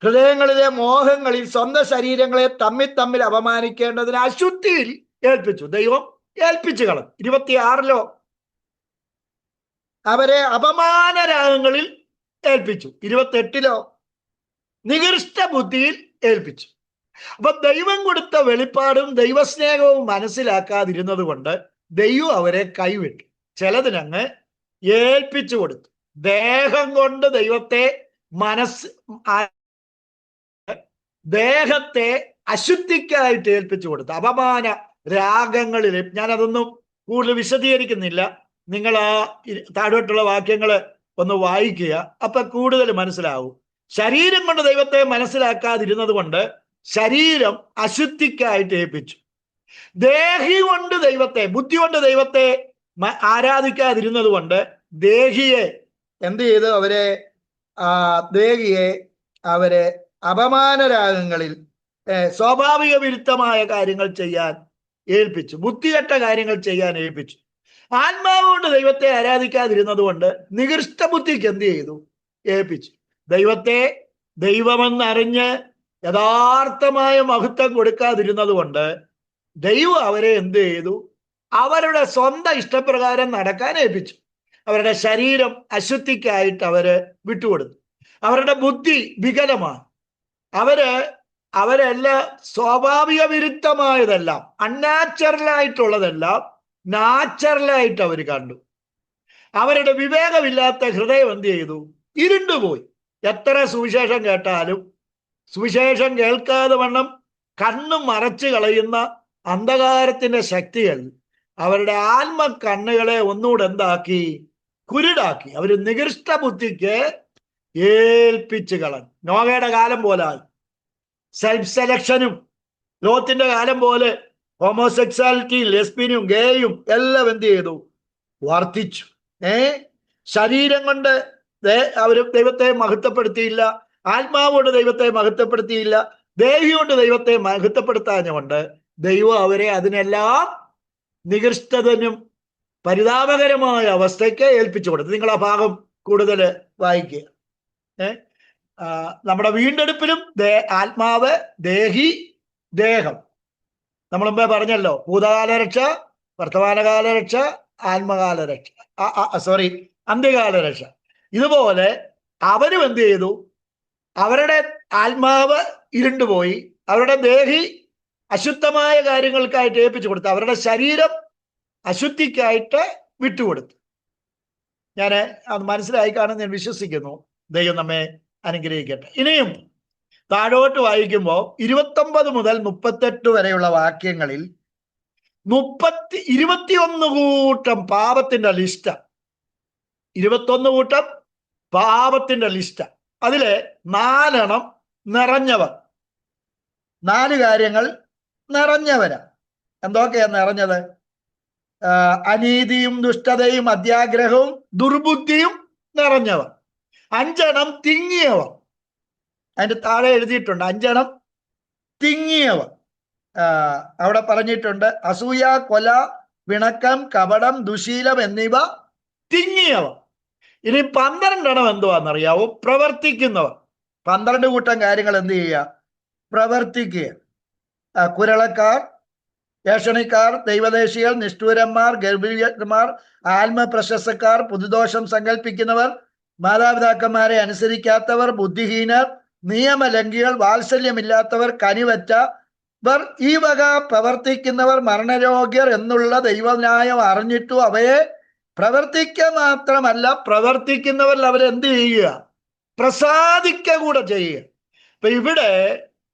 ഹൃദയങ്ങളിലെ മോഹങ്ങളിൽ സ്വന്തം ശരീരങ്ങളെ തമ്മിൽ അപമാനിക്കേണ്ടതിന് അശുദ്ധിയിൽ ഏൽപ്പിച്ചു. ദൈവം ഏൽപ്പിച്ചു കളഞ്ഞു. 26-ലോ അവരെ അപമാനരാഗങ്ങളിൽ ഏൽപ്പിച്ചു. 28-ലോ നികൃഷ്ട ബുദ്ധിയിൽ ഏൽപ്പിച്ചു. അപ്പൊ ദൈവം കൊടുത്ത വെളിപ്പാടും ദൈവസ്നേഹവും മനസ്സിലാക്കാതിരുന്നത് കൊണ്ട് ദൈവം അവരെ കൈവിട്ടു. ചിലതിനങ്ങ് ഏൽപ്പിച്ചു കൊടുത്തു. ദേഹം കൊണ്ട് ദേഹത്തെ അശുദ്ധിക്കായിട്ട് ഏൽപ്പിച്ചു കൊടുത്തു. അപമാന രാഗങ്ങളിൽ ഞാനതൊന്നും കൂടുതൽ വിശദീകരിക്കുന്നില്ല. നിങ്ങൾ ആ താഴോട്ടുള്ള വാക്യങ്ങൾ ഒന്ന് വായിക്കുക, അപ്പൊ കൂടുതൽ മനസ്സിലാവും. ശരീരം കൊണ്ട് ദൈവത്തെ മനസ്സിലാക്കാതിരുന്നത് കൊണ്ട് ശരീരം അശുദ്ധിക്കായിട്ട് ഏൽപ്പിച്ചു. ബുദ്ധി കൊണ്ട് ദൈവത്തെ ആരാധിക്കാതിരുന്നത് കൊണ്ട് ദേഹിയെ എന്ത് ചെയ്തു? അവരെ അപമാനരാഗങ്ങളിൽ സ്വാഭാവിക വിരുദ്ധമായ കാര്യങ്ങൾ ചെയ്യാൻ ഏൽപ്പിച്ചു. ബുദ്ധികെട്ട കാര്യങ്ങൾ ചെയ്യാൻ ഏൽപ്പിച്ചു. ആത്മാവ് കൊണ്ട് ദൈവത്തെ ആരാധിക്കാതിരുന്നത് കൊണ്ട് നികൃഷ്ട ബുദ്ധിക്ക് എന്ത് ചെയ്തു? ഏൽപ്പിച്ചു. ദൈവത്തെ ദൈവമെന്നറിഞ്ഞ് യഥാർത്ഥമായ മഹത്വം കൊടുക്കാതിരുന്നത് കൊണ്ട് ദൈവം അവരെ എന്ത് ചെയ്തു? അവരുടെ സ്വന്തം ഇഷ്ടപ്രകാരം നടക്കാൻ ഏൽപ്പിച്ചു. അവരുടെ ശരീരം അശുദ്ധിക്കായിട്ട് അവര് വിട്ടുകൊടുത്തു. അവരുടെ ബുദ്ധി വികലമാണ്. അവരെല്ലാം സ്വാഭാവിക വിരുദ്ധമായതെല്ലാം, അൺനാച്ചുറലായിട്ടുള്ളതെല്ലാം നാച്ചുറലായിട്ട് അവർ കണ്ടു. അവരുടെ വിവേകമില്ലാത്ത ഹൃദയം എന്ത് ചെയ്തു? ഇരുണ്ടുപോയി. എത്ര സുവിശേഷം കേട്ടാലും സുവിശേഷം കേൾക്കാതെ വണ്ണം കണ്ണു മറച്ചു കളയുന്ന അന്ധകാരത്തിന്റെ ശക്തികൾ അവരുടെ ആത്മ കണ്ണുകളെ ഒന്നുകൂടെ എന്താക്കി? കുരുടാക്കി. അവര് നികൃഷ്ട ബുദ്ധിക്ക് ഏൽപ്പിച്ചു കളഞ്ഞു. നോഹയുടെ കാലം പോലായി. സെൽഫ് സെലക്ഷനും ലോത്തിന്റെ കാലം പോലെ ഹോമോസെക്സാലിറ്റിയും ലെസ്ബിനും ഗേയും എല്ലാം എന്ത് ചെയ്തു? വർദ്ധിച്ചു. ശരീരം കൊണ്ട് അവര് ദൈവത്തെ മഹത്വപ്പെടുത്തിയില്ല, ആത്മാവ് കൊണ്ട് ദൈവത്തെ മഹത്വപ്പെടുത്തിയില്ല, ദേഹി കൊണ്ട് ദൈവത്തെ മഹത്വപ്പെടുത്താഞ്ഞുകൊണ്ട് ദൈവം അവരെ അതിനെല്ലാം നികൃഷ്ടതനും പരിതാപകരമായ അവസ്ഥയ്ക്ക് ഏൽപ്പിച്ചു കൊടുത്തു. നിങ്ങൾ ആ ഭാഗം കൂടുതൽ വായിക്കുക. നമ്മുടെ വീണ്ടെടുപ്പിലും ആത്മാവ്, ദേഹി, ദേഹം. നമ്മൾ മുമ്പേ പറഞ്ഞല്ലോ, ഭൂതകാല രക്ഷ, വർത്തമാനകാല രക്ഷ, ആത്മകാല രക്ഷ, അന്ത്യകാല രക്ഷ. ഇതുപോലെ അവരും എന്ത് ചെയ്തു? അവരുടെ ആത്മാവ് ഇരുണ്ടുപോയി, അവരുടെ ദേഹി അശുദ്ധമായ കാര്യങ്ങൾക്കായിട്ട് ഏൽപ്പിച്ചു കൊടുത്തു, അവരുടെ ശരീരം അശുദ്ധിക്കായിട്ട് വിട്ടുകൊടുത്തു. ഞാൻ അത് മനസ്സിലായി കാണുമെന്ന് ഞാൻ വിശ്വസിക്കുന്നു. ദൈവം നമ്മെ അനുഗ്രഹിക്കട്ടെ. ഇനിയും താഴോട്ട് വായിക്കുമ്പോൾ 29 മുതൽ 38 വരെയുള്ള വാക്യങ്ങളിൽ 21 കൂട്ടം പാപത്തിന്റെ ലിസ്റ്റ. 21 കൂട്ടം പാപത്തിന്റെ ലിസ്റ്റ. അതിലെ 4 നിറഞ്ഞവർ. 4 കാര്യങ്ങൾ നിറഞ്ഞവരാ. എന്തൊക്കെയാ നിറഞ്ഞത്? അനീതിയും ദുഷ്ടതയും അത്യാഗ്രഹവും ദുർബുദ്ധിയും നിറഞ്ഞവർ. 5 തിങ്ങിയവർ. അതിന്റെ താഴെ എഴുതിയിട്ടുണ്ട് 5 തിങ്ങിയവർ. അവിടെ പറഞ്ഞിട്ടുണ്ട് അസൂയ, കൊല, പിണക്കം, കപടം, ദുശീലം എന്നിവ തിങ്ങിയവർ. ഇനി 12 എന്തുവാന്നറിയാവോ? പ്രവർത്തിക്കുന്നവർ. 12 കൂട്ടം കാര്യങ്ങൾ എന്ത് ചെയ്യുക? പ്രവർത്തിക്കുക. കുരളക്കാർ, ഏഷണിക്കാർ, ദൈവദേശികൾ, നിഷ്ഠൂരന്മാർ, ഗർഭിണിമാർ, ആത്മപ്രശസ്തക്കാർ, പുതുദോഷം സങ്കല്പിക്കുന്നവർ, മാതാപിതാക്കന്മാരെ അനുസരിക്കാത്തവർ, ബുദ്ധിഹീനർ, നിയമലംഘികൾ, വാത്സല്യമില്ലാത്തവർ, കനിവറ്റവർ, ഈ വക പ്രവർത്തിക്കുന്നവർ മരണരോഗ്യർ എന്നുള്ള ദൈവന്യായം അറിഞ്ഞിട്ടും അവയെ പ്രവർത്തിക്കുക മാത്രമല്ല, പ്രവർത്തിക്കുന്നവരിൽ അവരെന്ത് ചെയ്യുക? പ്രസാദിക്കുക കൂടെ ചെയ്യുക. അപ്പൊ ഇവിടെ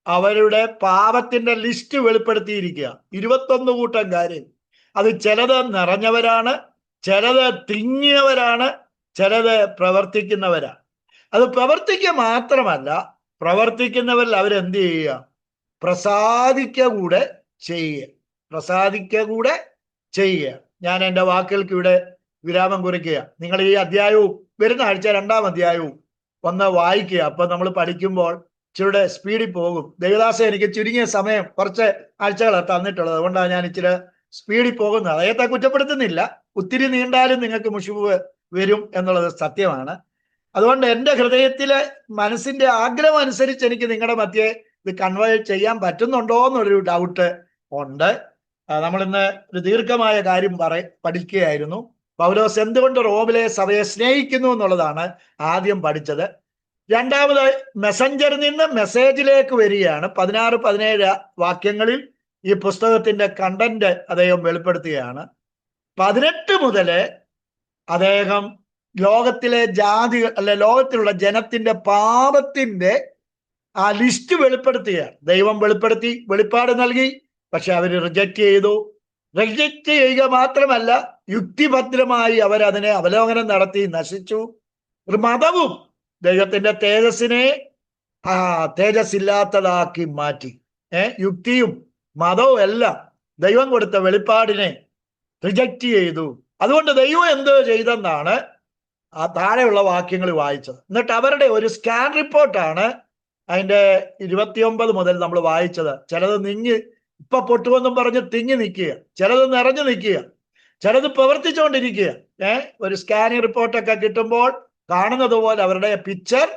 അവരുടെ പാപത്തിന്റെ ലിസ്റ്റ് വെളിപ്പെടുത്തിയിരിക്കുക. 21 കൂട്ടം കാര്യം. അത് ചിലത് നിറഞ്ഞവരാണ്, ചിലത് തിങ്ങിയവരാണ്, ചിലത് പ്രവർത്തിക്കുന്നവരാണ്. അത് പ്രവർത്തിക്കുക മാത്രമല്ല, പ്രവർത്തിക്കുന്നവരിൽ അവരെന്ത് ചെയ്യുക? പ്രസാദിക്കുക കൂടെ ചെയ്യുക. പ്രസാദിക്കുക കൂടെ ചെയ്യുക. ഞാൻ എൻ്റെ വാക്കുകൾക്ക് ഇവിടെ വിരാമം കുറിക്കുക. നിങ്ങൾ ഈ അധ്യായവും വരുന്ന ആഴ്ച 2-ാം അധ്യായവും ഒന്ന് വായിക്കുക. അപ്പൊ നമ്മൾ പഠിക്കുമ്പോൾ ഇച്ചിരി സ്പീഡിൽ പോകും. ദേവദാസ എനിക്ക് ചുരുങ്ങിയ സമയം, കുറച്ച് ആഴ്ചകളാണ് തന്നിട്ടുള്ളത്, അതുകൊണ്ടാണ് ഞാൻ ഇച്ചിരി സ്പീഡിൽ പോകുന്നത്. അദ്ദേഹത്തെ കുറ്റപ്പെടുത്തുന്നില്ല. ഒത്തിരി നീണ്ടാലും നിങ്ങൾക്ക് മുഷിവ് വരും എന്നുള്ളത് സത്യമാണ്. അതുകൊണ്ട് എൻ്റെ ഹൃദയത്തിലെ മനസ്സിന്റെ ആഗ്രഹം അനുസരിച്ച് എനിക്ക് നിങ്ങളുടെ മധ്യേ ഇത് കൺവേ ചെയ്യാൻ പറ്റുന്നുണ്ടോ എന്നൊരു ഡൗട്ട് ഉണ്ട്. നമ്മളിന്ന് ഒരു ദീർഘമായ കാര്യം പഠിക്കുകയായിരുന്നു. പൗലോസ് എന്തുകൊണ്ട് റോമിലെ സഭയെ സ്നേഹിക്കുന്നു എന്നുള്ളതാണ് ആദ്യം പഠിച്ചത്. രണ്ടാമത് മെസ്സഞ്ചറിൽ നിന്ന് മെസ്സേജിലേക്ക് വരികയാണ്. 16-17 വാക്യങ്ങളിൽ ഈ പുസ്തകത്തിന്റെ കണ്ടന്റ് അദ്ദേഹം വെളിപ്പെടുത്തുകയാണ്. 18 മുതൽ അദ്ദേഹം ലോകത്തിലെ ലോകത്തിലുള്ള ജനത്തിന്റെ പാപത്തിന്റെ ആ ലിസ്റ്റ് വെളിപ്പെടുത്തുകയാണ്. ദൈവം വെളിപ്പാട് നൽകി, പക്ഷെ അവർ റിജക്റ്റ് ചെയ്തു. റിജക്റ്റ് ചെയ്യുക മാത്രമല്ല, യുക്തിഭദ്രമായി അവരതിനെ അവലോകനം നടത്തി നശിച്ചു. മതവും ദൈവത്തിന്റെ തേജസ്സിനെ തേജസ്സില്ലാത്തതാക്കി മാറ്റി. യുക്തിയും മതവും എല്ലാം ദൈവം കൊടുത്ത വെളിപ്പാടിനെ റിജക്റ്റ് ചെയ്തു. അതുകൊണ്ട് ദൈവം എന്തോ ചെയ്തെന്നാണ് ആ താഴെയുള്ള വാക്യങ്ങൾ വായിച്ചത്. എന്നിട്ട് അവരുടെ ഒരു സ്കാൻ റിപ്പോർട്ടാണ് അതിന്റെ 29 മുതൽ നമ്മൾ വായിച്ചത്. ചിലത് ഇപ്പൊ പൊട്ടുമെന്നും പറഞ്ഞ് തിങ്ങി നിൽക്കുക, ചിലത് നിറഞ്ഞു നിൽക്കുക, ചിലത് പ്രവർത്തിച്ചുകൊണ്ടിരിക്കുക. ഒരു സ്കാനിങ് റിപ്പോർട്ടൊക്കെ കിട്ടുമ്പോൾ കാണുന്നത് പോലെ അവരുടെ പിക്ചർ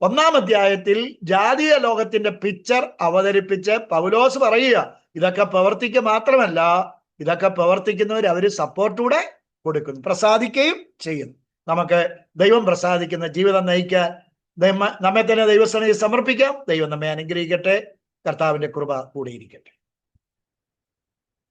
1-ാം അധ്യായത്തിൽ ജാതീയ ലോകത്തിന്റെ പിക്ചർ അവതരിപ്പിച്ച് പൗലോസ് പറയുക, ഇതൊക്കെ പ്രവർത്തിക്കുക മാത്രമല്ല, ഇതൊക്കെ പ്രവർത്തിക്കുന്നവർ അവര് സപ്പോർട്ടൂടെ കൊടുക്കുന്നു, പ്രസാദിക്കുകയും ചെയ്യുന്നു. നമുക്ക് ദൈവം പ്രസാദിക്കുന്ന ജീവിതം നയിക്കാൻ നമ്മെ തന്നെ ദൈവസന്നിധിയിൽ സമർപ്പിക്കാം. ദൈവം നമ്മെ അനുഗ്രഹിക്കട്ടെ. കർത്താവിന്റെ കൃപ കൂടിയിരിക്കട്ടെ.